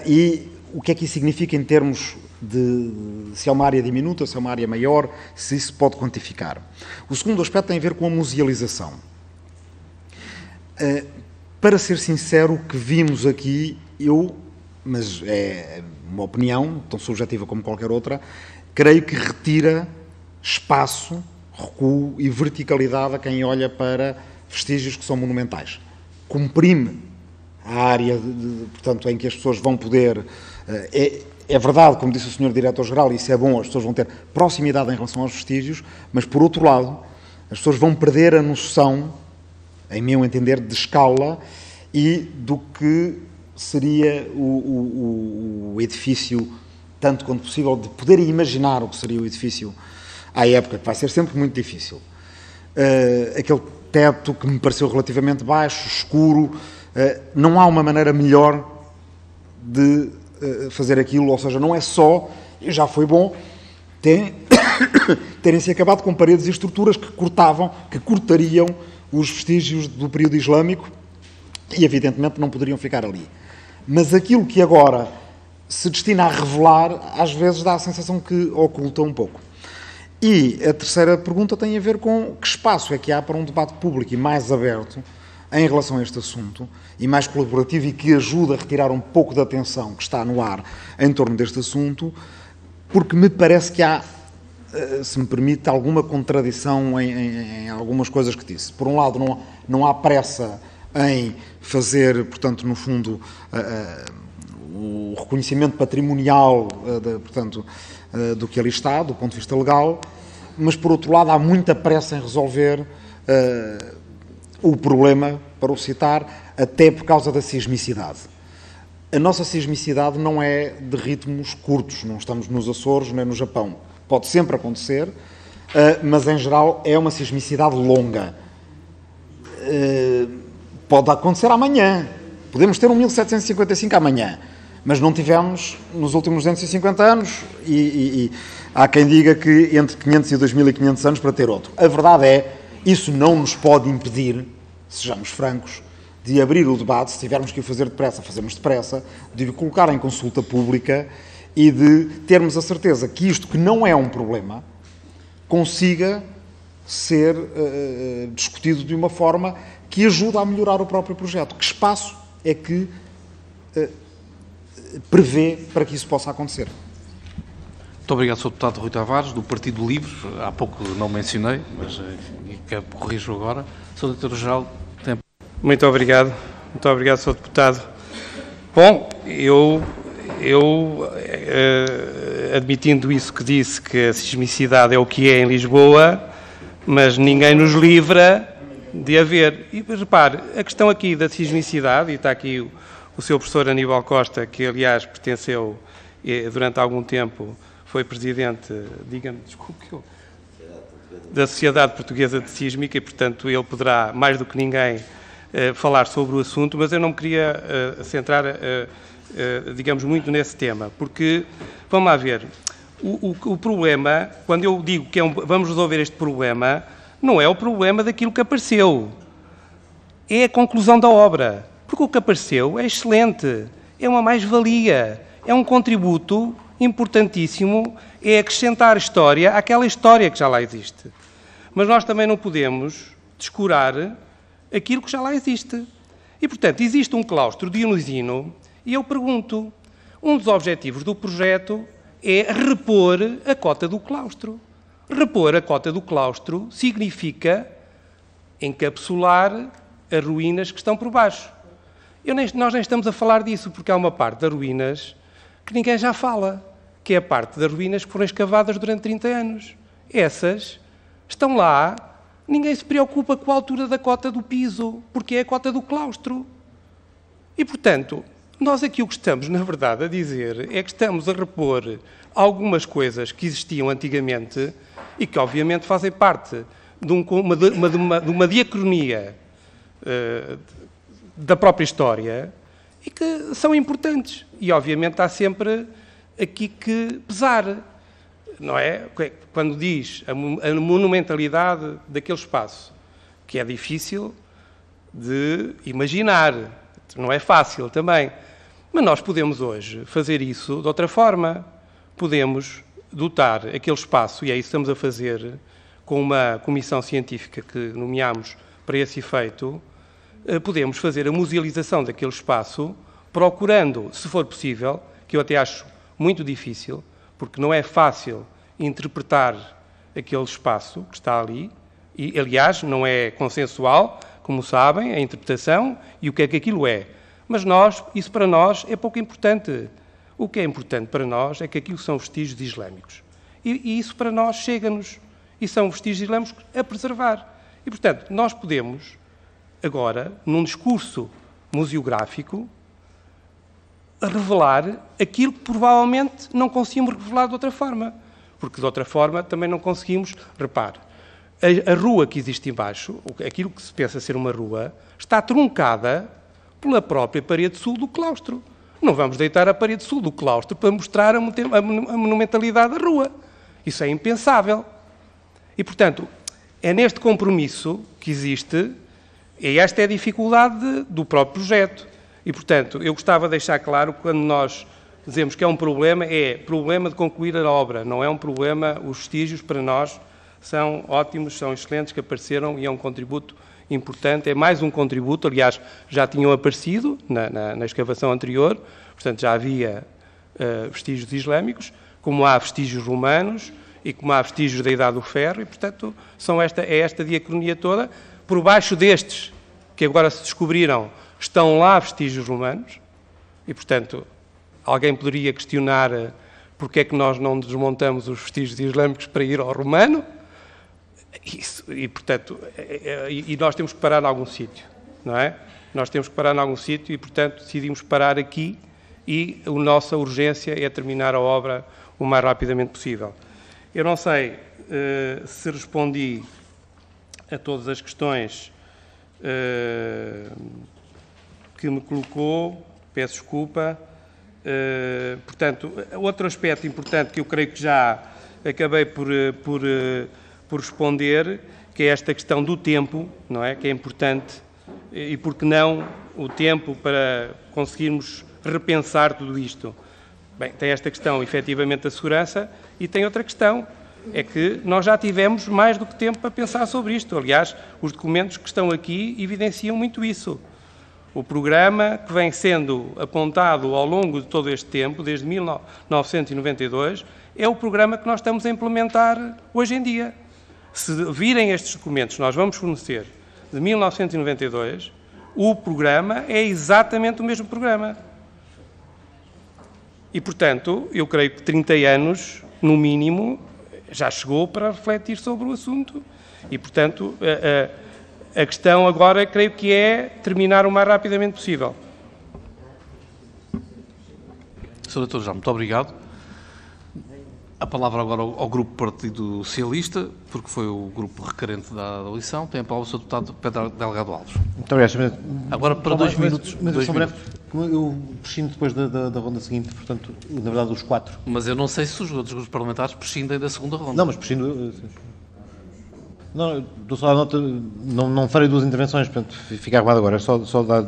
e o que é que isso significa em termos de se é uma área diminuta, se é uma área maior, se isso pode quantificar. O segundo aspecto tem a ver com a musealização. Para ser sincero, o que vimos aqui, mas é uma opinião, tão subjetiva como qualquer outra, creio que retira espaço, recuo e verticalidade a quem olha para vestígios que são monumentais. Comprime a área, portanto, em que as pessoas vão poder... É verdade, como disse o Sr. Diretor-Geral, e isso é bom, as pessoas vão ter proximidade em relação aos vestígios, mas, por outro lado, as pessoas vão perder a noção, em meu entender, de escala e do que seria o edifício, tanto quanto possível, de poderem imaginar o que seria o edifício à época, que vai ser sempre muito difícil. Aquele teto que me pareceu relativamente baixo, escuro, não há uma maneira melhor de fazer aquilo, ou seja, não é só, e já foi bom, terem-se acabado com paredes e estruturas que cortariam os vestígios do período islâmico e, evidentemente, não poderiam ficar ali. Mas aquilo que agora se destina a revelar, às vezes dá a sensação que oculta um pouco. E a terceira pergunta tem a ver com que espaço é que há para um debate público e mais aberto em relação a este assunto, e mais colaborativo, e que ajuda a retirar um pouco da tensão que está no ar em torno deste assunto, porque me parece que há se me permite, alguma contradição em algumas coisas que disse. Por um lado, não há pressa em fazer, portanto, no fundo, o reconhecimento patrimonial, portanto, do que ali está, do ponto de vista legal, mas, por outro lado, há muita pressa em resolver o problema, para o citar, até por causa da sismicidade. A nossa sismicidade não é de ritmos curtos, não estamos nos Açores nem no Japão. Pode sempre acontecer, mas, em geral, é uma sismicidade longa. Pode acontecer amanhã. Podemos ter um 1755 amanhã, mas não tivemos nos últimos 250 anos e há quem diga que entre 500 e 2.500 anos para ter outro. A verdade é, isso não nos pode impedir, sejamos francos, de abrir o debate, se tivermos que o fazer depressa, fazemos depressa, de o colocar em consulta pública e de termos a certeza que isto, que não é um problema, consiga ser discutido de uma forma que ajude a melhorar o próprio projeto. Que espaço é que prevê para que isso possa acontecer? Muito obrigado, Sr. Deputado Rui Tavares, do Partido Livre. Há pouco não mencionei, mas corrijo agora. Sr. Diretor-Geral, tem... Muito obrigado, Sr. Deputado. Bom, eu admitindo isso que disse, que a sismicidade é o que é em Lisboa, mas ninguém nos livra de haver. E repare, a questão aqui da sismicidade, e está aqui o Sr. Professor Aníbal Costa, que aliás pertenceu durante algum tempo, foi presidente, diga-me, desculpe, da Sociedade Portuguesa de Sísmica, e portanto ele poderá, mais do que ninguém, falar sobre o assunto, mas eu não me queria centrar, digamos, muito nesse tema, porque, vamos lá ver, o problema, quando eu digo que vamos resolver este problema, não é o problema daquilo que apareceu, é a conclusão da obra, porque o que apareceu é excelente, é uma mais-valia, é um contributo importantíssimo, é acrescentar história àquela história que já lá existe. Mas nós também não podemos descurar aquilo que já lá existe. E, portanto, existe um claustro dionisino, e eu pergunto, um dos objetivos do projeto é repor a cota do claustro. Repor a cota do claustro significa encapsular as ruínas que estão por baixo. Nós nem estamos a falar disso, porque há uma parte das ruínas que ninguém já fala, que é a parte das ruínas que foram escavadas durante 30 anos. Essas estão lá, ninguém se preocupa com a altura da cota do piso, porque é a cota do claustro. E, portanto, nós aqui o que estamos, na verdade, a dizer é que estamos a repor algumas coisas que existiam antigamente e que, obviamente, fazem parte de uma diacronia da própria história e que são importantes. E, obviamente, há sempre aqui que pesar, não é? Quando diz a monumentalidade daquele espaço, que é difícil de imaginar, não é fácil também. Mas nós podemos hoje fazer isso de outra forma. Podemos dotar aquele espaço, e é isso que estamos a fazer com uma comissão científica que nomeámos para esse efeito, podemos fazer a musealização daquele espaço, procurando, se for possível, que eu até acho muito difícil, porque não é fácil interpretar aquele espaço que está ali, e, aliás, não é consensual, como sabem, a interpretação e o que é que aquilo é. Mas isso para nós é pouco importante. O que é importante para nós é que aquilo são vestígios islâmicos. E isso para nós chega-nos. E são vestígios islâmicos a preservar. E, portanto, nós podemos, agora, num discurso museográfico, revelar aquilo que provavelmente não conseguimos revelar de outra forma. Porque de outra forma também não conseguimos. Repare, a rua que existe embaixo, aquilo que se pensa ser uma rua, está truncada pela própria parede sul do claustro. Não vamos deitar a parede sul do claustro para mostrar a monumentalidade da rua. Isso é impensável. E, portanto, é neste compromisso que existe, e esta é a dificuldade do próprio projeto. E, portanto, eu gostava de deixar claro, quando nós dizemos que é um problema, é problema de concluir a obra, não é um problema, os vestígios para nós são ótimos, são excelentes, que apareceram e é um contributo importante, é mais um contributo, aliás, já tinham aparecido na escavação anterior, portanto já havia vestígios islâmicos, como há vestígios romanos, e como há vestígios da Idade do Ferro, e, portanto, é esta diacronia toda. Por baixo destes, que agora se descobriram, estão lá vestígios romanos, e, portanto, alguém poderia questionar porque é que nós não desmontamos os vestígios islâmicos para ir ao romano, e portanto, nós temos que parar em algum sítio, não é? Nós temos que parar em algum sítio e, portanto, decidimos parar aqui, e a nossa urgência é terminar a obra o mais rapidamente possível. Eu não sei se respondi a todas as questões que me colocou, peço desculpa. Portanto, outro aspecto importante que eu creio que já acabei por responder, que é esta questão do tempo, não é? Que é importante, e por que não o tempo para conseguirmos repensar tudo isto. Bem, tem esta questão, efetivamente, da segurança, e tem outra questão, é que nós já tivemos mais do que tempo para pensar sobre isto. Aliás, os documentos que estão aqui evidenciam muito isso. O programa que vem sendo apontado ao longo de todo este tempo, desde 1992, é o programa que nós estamos a implementar hoje em dia. Se virem estes documentos que nós vamos fornecer de 1992, o programa é exatamente o mesmo programa. E, portanto, eu creio que 30 anos, no mínimo, já chegou para refletir sobre o assunto. E, portanto, a questão agora, creio que é terminar o mais rapidamente possível. Sr. Doutor, muito obrigado. A palavra agora ao Grupo Partido Socialista, porque foi o grupo requerente da audição. Tem a palavra o Sr. Deputado Pedro Delgado Alves. Muito obrigado. Agora para 2 minutos. Mas eu sou breve, eu prescindo depois da ronda seguinte, portanto, na verdade, os 4. Mas eu não sei se os outros grupos parlamentares prescindem da segunda ronda. Não, mas prescindo... Não, dou só a nota, não farei 2 intervenções, portanto, fica arrumado agora, é só dar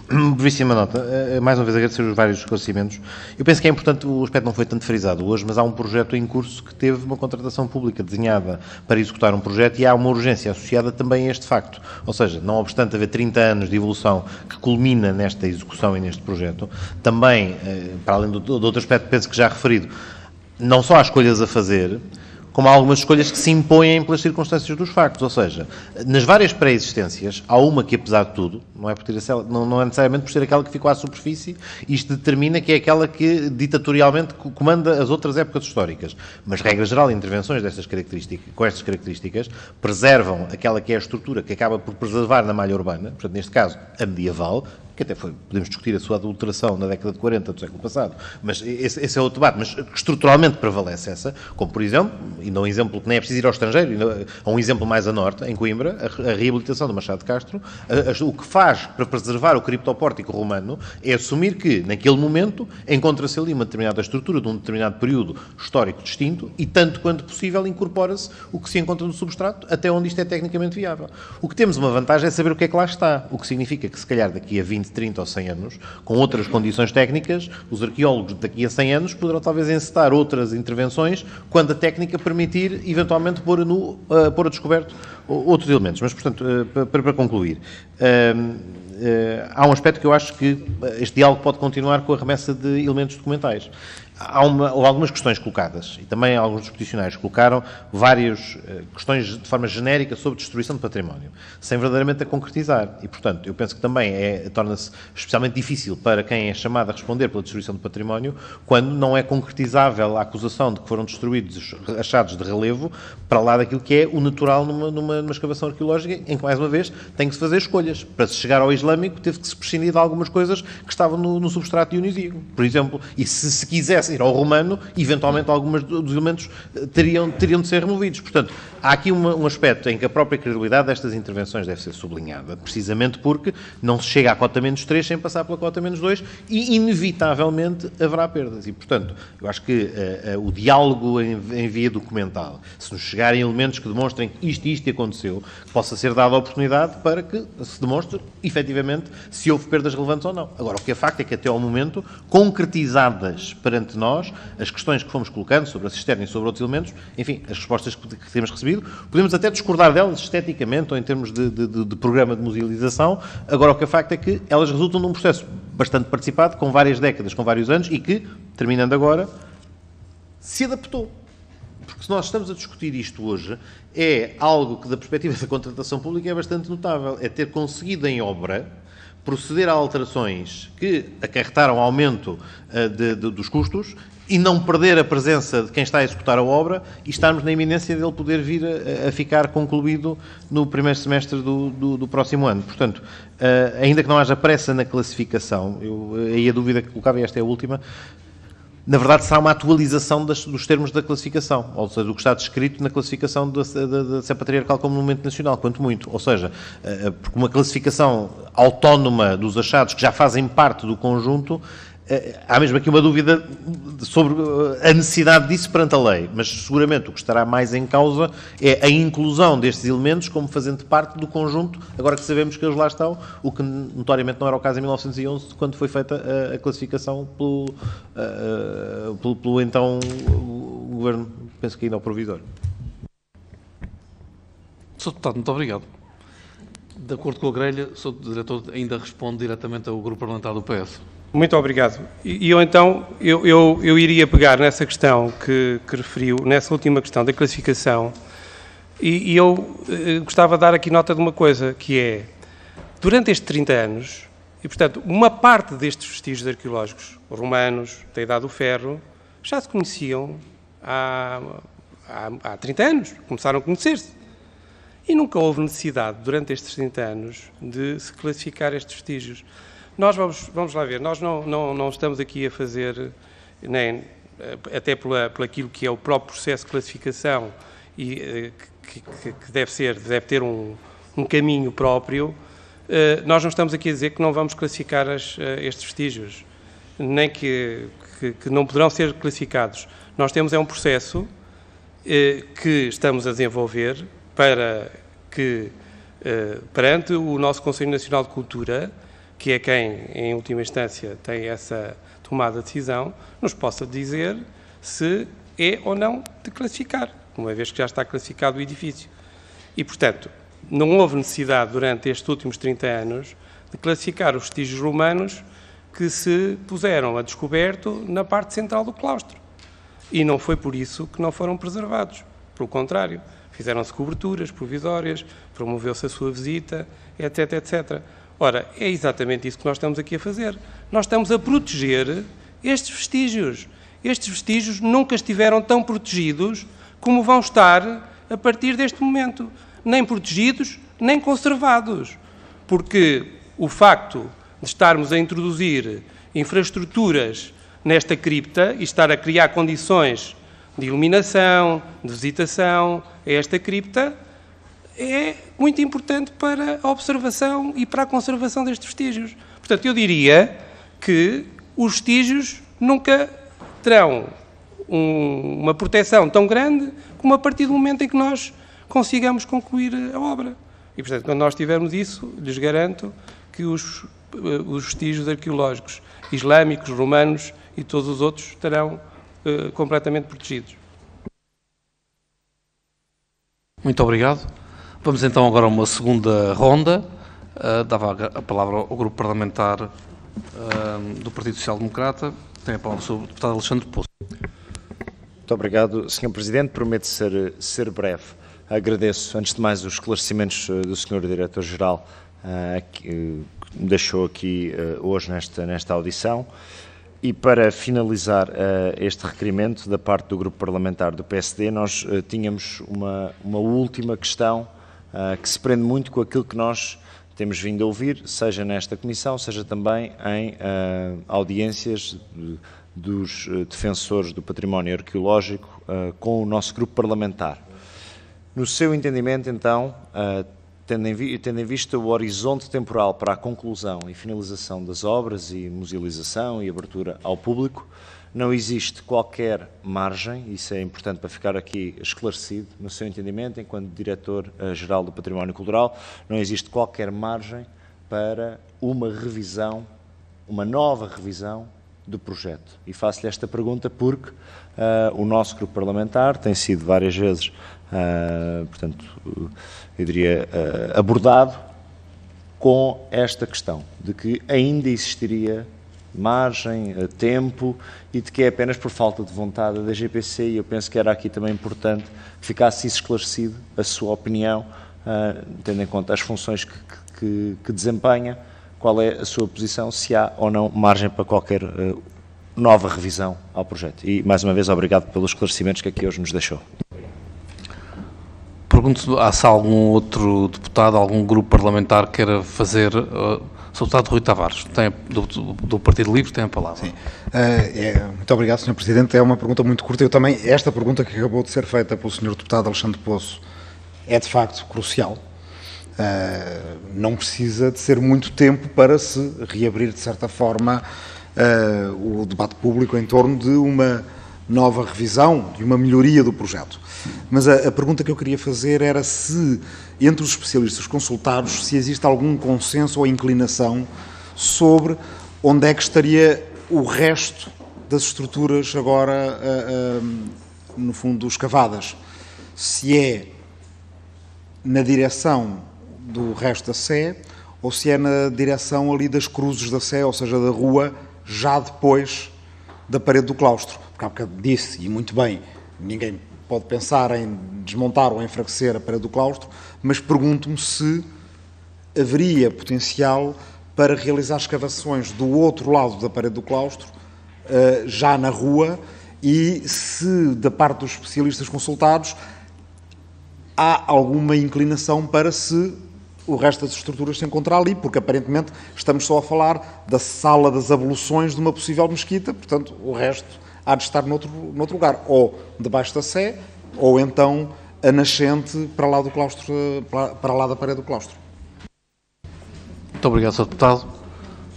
uma brevíssima nota. Mais uma vez agradecer os vários esclarecimentos. Eu penso que é importante, o aspecto não foi tanto frisado hoje, mas há um projeto em curso que teve uma contratação pública desenhada para executar um projeto, e há uma urgência associada também a este facto. Ou seja, não obstante haver 30 anos de evolução que culmina nesta execução e neste projeto, também, para além do outro aspecto, penso que já referido, não só há escolhas a fazer, como há algumas escolhas que se impõem pelas circunstâncias dos factos. Ou seja, nas várias pré-existências, há uma que, apesar de tudo, não é necessariamente por ser aquela que ficou à superfície, isto determina que é aquela que ditatorialmente comanda as outras épocas históricas. Mas, regra geral, intervenções com estas características preservam aquela que é a estrutura que acaba por preservar na malha urbana, portanto, neste caso, a medieval, que até podemos discutir a sua adulteração na década de 40 do século passado, mas esse é outro debate, mas estruturalmente prevalece essa, como por exemplo, e não um exemplo que nem é preciso ir ao estrangeiro, a um exemplo mais a norte, em Coimbra, a reabilitação do Machado de Castro, o que faz para preservar o criptopórtico romano é assumir que, naquele momento, encontra-se ali uma determinada estrutura de um determinado período histórico distinto e, tanto quanto possível, incorpora-se o que se encontra no substrato, até onde isto é tecnicamente viável. O que temos uma vantagem é saber o que é que lá está, o que significa que, se calhar, daqui a 20, 30 ou 100 anos, com outras condições técnicas, os arqueólogos daqui a 100 anos poderão talvez encetar outras intervenções quando a técnica permitir, eventualmente, pôr a descoberto outros elementos. Mas, portanto, para concluir, há um aspecto que eu acho que este diálogo pode continuar com a remessa de elementos documentais. Houve algumas questões colocadas, e também alguns dos peticionários colocaram várias questões de forma genérica sobre destruição de património, sem verdadeiramente a concretizar. E, portanto, eu penso que também torna-se especialmente difícil para quem é chamado a responder pela destruição de património, quando não é concretizável a acusação de que foram destruídos achados de relevo para lá daquilo que é o natural numa escavação arqueológica, em que, mais uma vez, tem que se fazer escolhas. Para se chegar ao islâmico, teve que se prescindir de algumas coisas que estavam no substrato dionisíaco, por exemplo. E se quisesse ir ao romano, eventualmente alguns dos elementos teriam de ser removidos. Portanto, há aqui um aspecto em que a própria credibilidade destas intervenções deve ser sublinhada, precisamente porque não se chega à cota menos 3 sem passar pela cota menos 2 e, inevitavelmente, haverá perdas. E, portanto, eu acho que o diálogo em via documental, se nos chegarem elementos que demonstrem que isto aconteceu, possa ser dada a oportunidade para que se demonstre, efetivamente, se houve perdas relevantes ou não. Agora, o que é facto é que, até ao momento, concretizadas perante nós, as questões que fomos colocando sobre a cisterna e sobre outros elementos, enfim, as respostas que temos recebido, podemos até discordar delas esteticamente ou em termos de programa de musealização. Agora, o que é facto é que elas resultam de um processo bastante participado, com várias décadas, com vários anos, e que, terminando agora, se adaptou. porque se nós estamos a discutir isto hoje, é algo que, da perspectiva da contratação pública, é bastante notável. É ter conseguido em obra proceder a alterações que acarretaram aumento dos custos e não perder a presença de quem está a executar a obra e estarmos na iminência dele poder vir a ficar concluído no primeiro semestre do próximo ano. Portanto, ainda que não haja pressa na classificação, aí a dúvida que colocava, e esta é a última, na verdade será uma atualização dos termos da classificação, ou seja, do que está descrito na classificação da Sé Patriarcal como monumento nacional, quanto muito. Ou seja, porque uma classificação autónoma dos achados que já fazem parte do conjunto, há mesmo aqui uma dúvida sobre a necessidade disso perante a lei, mas seguramente o que estará mais em causa é a inclusão destes elementos como fazendo parte do conjunto, agora que sabemos que eles lá estão, o que notoriamente não era o caso em 1911, quando foi feita a classificação pelo então governo, penso que ainda ao provisório. Sr. Deputado, muito obrigado. De acordo com a grelha, o Sr. Diretor ainda responde diretamente ao Grupo Parlamentar do PS. Muito obrigado. E eu então, eu iria pegar nessa questão que referiu, nessa última questão da classificação, e eu gostava de dar aqui nota de uma coisa, que é, durante estes 30 anos, e portanto, uma parte destes vestígios arqueológicos romanos, da Idade do Ferro, já se conheciam há 30 anos, começaram a conhecer-se. E nunca houve necessidade, durante estes 30 anos, de se classificar estes vestígios. Nós vamos lá ver, nós não estamos aqui a fazer, nem até por aquilo que é o próprio processo de classificação e que deve ter um caminho próprio, nós não estamos aqui a dizer que não vamos classificar estes vestígios, nem que não poderão ser classificados. Nós temos um processo que estamos a desenvolver para que, perante o nosso Conselho Nacional de Cultura, que é quem, em última instância, tem essa tomada de decisão, nos possa dizer se é ou não de classificar, uma vez que já está classificado o edifício. E, portanto, não houve necessidade, durante estes últimos 30 anos, de classificar os vestígios romanos que se puseram a descoberto na parte central do claustro. E não foi por isso que não foram preservados. Pelo contrário, fizeram-se coberturas provisórias, promoveu-se a sua visita, etc, etc. Ora, é exatamente isso que nós estamos aqui a fazer. Nós estamos a proteger estes vestígios. Estes vestígios nunca estiveram tão protegidos como vão estar a partir deste momento. Nem protegidos, nem conservados. Porque o facto de estarmos a introduzir infraestruturas nesta cripta e estar a criar condições de iluminação, de visitação a esta cripta, é muito importante para a observação e para a conservação destes vestígios. Portanto, eu diria que os vestígios nunca terão uma proteção tão grande como a partir do momento em que nós consigamos concluir a obra. E, portanto, quando nós tivermos isso, lhes garanto que os vestígios arqueológicos islâmicos, romanos e todos os outros estarão completamente protegidos. Muito obrigado. Vamos então agora a uma segunda ronda. Dava a palavra ao Grupo Parlamentar do Partido Social Democrata. Tem a palavra o Sr. Deputado Alexandre Poço. Muito obrigado, Sr. Presidente. Prometo ser breve. Agradeço, antes de mais, os esclarecimentos do Sr. Diretor-Geral que me deixou aqui hoje nesta audição. E para finalizar este requerimento da parte do Grupo Parlamentar do PSD, nós tínhamos uma última questão que se prende muito com aquilo que nós temos vindo a ouvir, seja nesta Comissão, seja também em audiências dos defensores do património arqueológico com o nosso Grupo Parlamentar. No seu entendimento, então, tendo em vista o horizonte temporal para a conclusão e finalização das obras e musealização e abertura ao público, não existe qualquer margem, isso é importante para ficar aqui esclarecido, no seu entendimento, enquanto Diretor-Geral do Património Cultural, não existe qualquer margem para uma revisão, uma nova revisão do projeto. E faço-lhe esta pergunta porque o nosso grupo parlamentar tem sido várias vezes, portanto, eu diria, abordado com esta questão de que ainda existiria margem, tempo, e de que é apenas por falta de vontade da DGPC, e eu penso que era aqui também importante que ficasse isso esclarecido, a sua opinião, tendo em conta as funções que desempenha, qual é a sua posição, se há ou não margem para qualquer nova revisão ao projeto. E, mais uma vez, obrigado pelos esclarecimentos que aqui hoje nos deixou. Pergunto se há algum outro deputado, algum grupo parlamentar que queira fazer... Sr. Deputado Rui Tavares, do Partido Livre, tem a palavra. Sim. Muito obrigado, Sr. Presidente. É uma pergunta muito curta. Eu também, esta pergunta que acabou de ser feita pelo Sr. Deputado Alexandre Poço é, de facto, crucial. Não precisa de ser muito tempo para se reabrir, de certa forma, o debate público em torno de uma nova revisão, de uma melhoria do projeto. Mas a pergunta que eu queria fazer era se, entre os especialistas consultados, se existe algum consenso ou inclinação sobre onde é que estaria o resto das estruturas agora, no fundo, escavadas. Se é na direção do resto da Sé ou se é na direção ali das cruzes da Sé, ou seja, da rua, já depois da parede do claustro. Porque há bocado disse, e muito bem, ninguém pode pensar em desmontar ou enfraquecer a parede do claustro, mas pergunto-me se haveria potencial para realizar escavações do outro lado da parede do claustro, já na rua, e se, da parte dos especialistas consultados, há alguma inclinação para se o resto das estruturas se encontrar ali, porque aparentemente estamos só a falar da sala das abluções de uma possível mesquita, portanto o resto há de estar noutro lugar, ou debaixo da Sé, ou então a nascente para lá do claustro, para lá da parede do claustro. Muito obrigado, Sr. Deputado.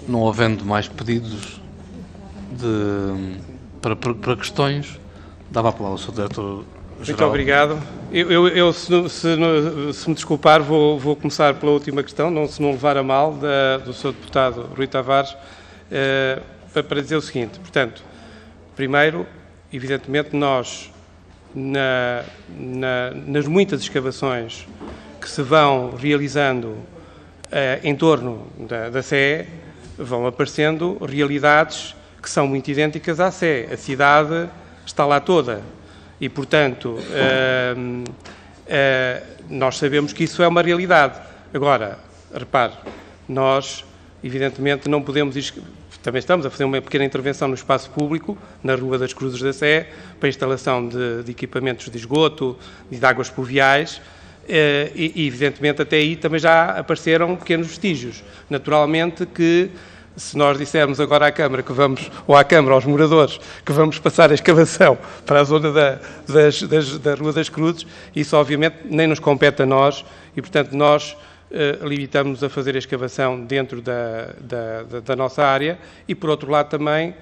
Não havendo mais pedidos para questões, dava a palavra ao Sr. Diretor-Geral. Muito obrigado. Eu se me desculpar, vou começar pela última questão, se não levar a mal, do Sr. Deputado Rui Tavares, para dizer o seguinte. Portanto, primeiro, evidentemente, nós, nas muitas escavações que se vão realizando em torno da Sé, vão aparecendo realidades que são muito idênticas à Sé. A cidade está lá toda. E, portanto, nós sabemos que isso é uma realidade. Agora, repare, nós, evidentemente, não podemos... Também estamos a fazer uma pequena intervenção no espaço público, na Rua das Cruzes da Sé, para a instalação de equipamentos de esgoto e de águas pluviais, e, evidentemente, até aí também já apareceram pequenos vestígios. Naturalmente que, se nós dissermos agora à Câmara que vamos, ou à Câmara, aos moradores, que vamos passar a escavação para a zona da Rua das Cruzes, isso obviamente nem nos compete a nós e, portanto, nós limitamos-nos a fazer a escavação dentro da nossa área e, por outro lado, também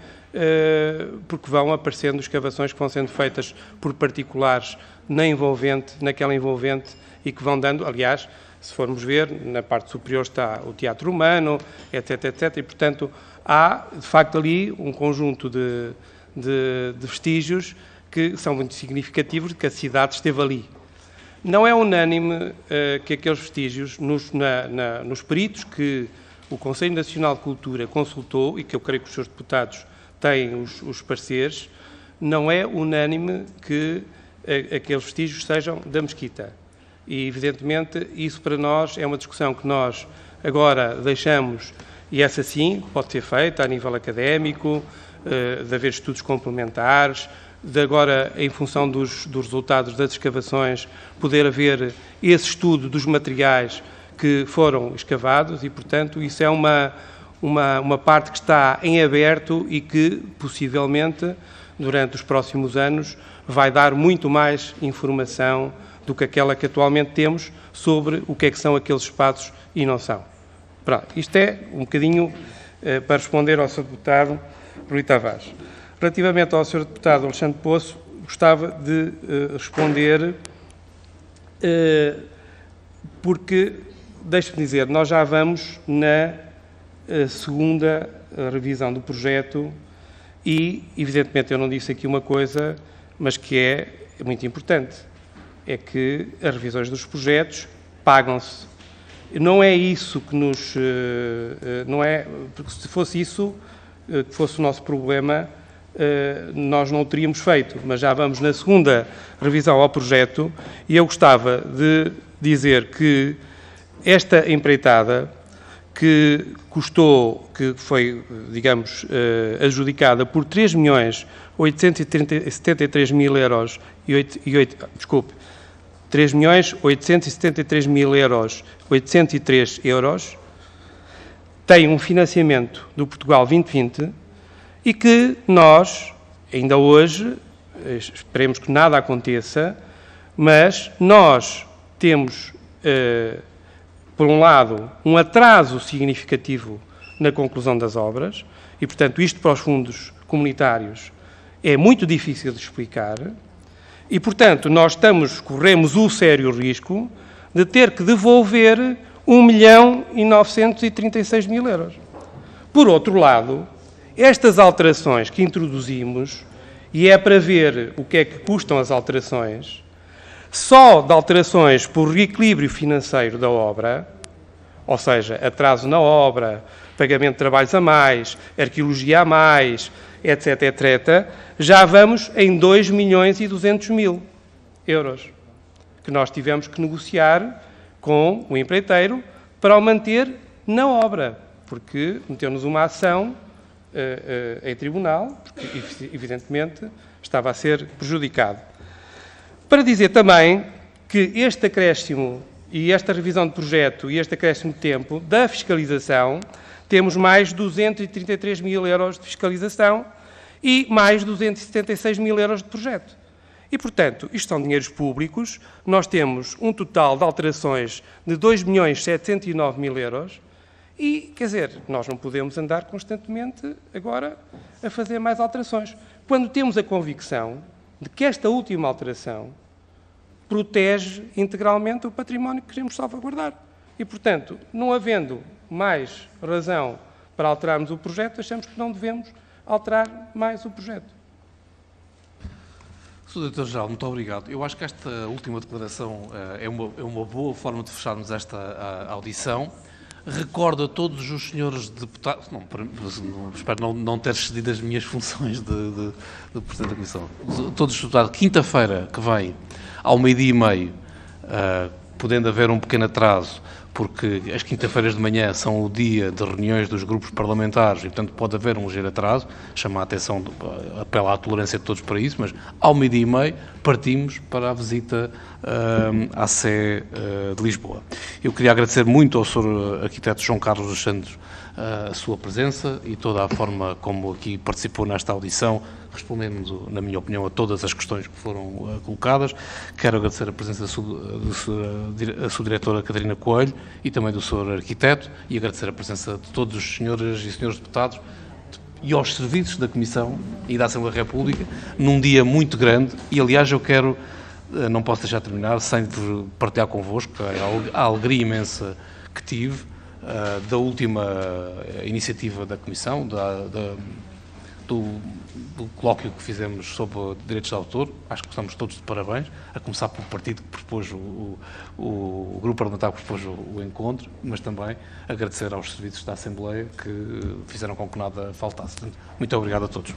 porque vão aparecendo escavações que vão sendo feitas por particulares naquela envolvente e que vão dando, aliás, se formos ver, na parte superior está o Teatro Humano, etc, etc, e, portanto, há, de facto, ali um conjunto de vestígios que são muito significativos de que a cidade esteve ali. Não é unânime que aqueles vestígios, nos peritos que o Conselho Nacional de Cultura consultou, e que eu creio que os seus deputados têm os pareceres, não é unânime que aqueles vestígios sejam da mesquita. E, evidentemente, isso para nós é uma discussão que nós agora deixamos, e essa sim pode ser feita a nível académico, de haver estudos complementares, de agora, em função dos resultados das escavações, poder haver esse estudo dos materiais que foram escavados e, portanto, isso é uma parte que está em aberto e que, possivelmente, durante os próximos anos, vai dar muito mais informação do que aquela que atualmente temos sobre o que é que são aqueles espaços e não são. Pronto, isto é um bocadinho para responder ao Sr. Deputado Rui Tavares. Relativamente ao Sr. Deputado Alexandre Poço, gostava de responder, porque, deixe-me dizer, nós já vamos na segunda revisão do projeto e, evidentemente, eu não disse aqui uma coisa, mas que é muito importante, é que as revisões dos projetos pagam-se. Não é isso que nos... não é... Porque se fosse isso, que fosse o nosso problema, nós não o teríamos feito, mas já vamos na segunda revisão ao projeto e eu gostava de dizer que esta empreitada, que foi, digamos, adjudicada por 3.873.000 euros desculpe, 3.873.803 euros, tem um financiamento do Portugal 2020 e que nós, ainda hoje, esperemos que nada aconteça, mas nós temos, por um lado, um atraso significativo na conclusão das obras e, portanto, isto para os fundos comunitários é muito difícil de explicar e, portanto, nós corremos o sério risco de ter que devolver 1.936.000 euros. Por outro lado, estas alterações que introduzimos, e é para ver o que é que custam as alterações, só de alterações por reequilíbrio financeiro da obra, ou seja, atraso na obra, pagamento de trabalhos a mais, arqueologia a mais, etc., etc., já vamos em 2.200.000 euros, que nós tivemos que negociar com o empreiteiro para o manter na obra, porque meteu-nos uma ação em tribunal, porque evidentemente estava a ser prejudicado. Para dizer também que este acréscimo e esta revisão de projeto e este acréscimo de tempo da fiscalização, temos mais 233.000 euros de fiscalização e mais 276.000 euros de projeto. E, portanto, isto são dinheiros públicos, nós temos um total de alterações de 2.709.000 euros e, quer dizer, nós não podemos andar constantemente agora a fazer mais alterações, quando temos a convicção de que esta última alteração protege integralmente o património que queremos salvaguardar. E, portanto, não havendo mais razão para alterarmos o projeto, achamos que não devemos alterar mais o projeto. Sr. Diretor-Geral, muito obrigado. Eu acho que esta última declaração é uma boa forma de fecharmos esta audição. Recordo a todos os senhores deputados, espero não ter excedido as minhas funções de Presidente da Comissão, todos os deputados, quinta-feira que vem, ao 12h30, podendo haver um pequeno atraso, porque as quinta-feiras de manhã são o dia de reuniões dos grupos parlamentares e, portanto, pode haver um ligeiro atraso, chama a atenção, apela à tolerância de todos para isso, mas ao 12h30 partimos para a visita à Sé de Lisboa. Eu queria agradecer muito ao Sr. Arquiteto João Carlos dos Santos a sua presença e toda a forma como aqui participou nesta audição, respondendo, na minha opinião, a todas as questões que foram colocadas. Quero agradecer a presença da sua diretora Catarina Coelho e também do Sr. Arquiteto e agradecer a presença de todos os senhores e senhores deputados e aos serviços da Comissão e da Assembleia da República num dia muito grande e, aliás, eu quero, não posso deixar de terminar sem partilhar convosco a alegria imensa que tive da última iniciativa da Comissão, do colóquio que fizemos sobre direitos de autor. Acho que estamos todos de parabéns, a começar pelo partido que propôs, o grupo parlamentar que propôs o encontro, mas também agradecer aos serviços da Assembleia que fizeram com que nada faltasse. Muito obrigado a todos.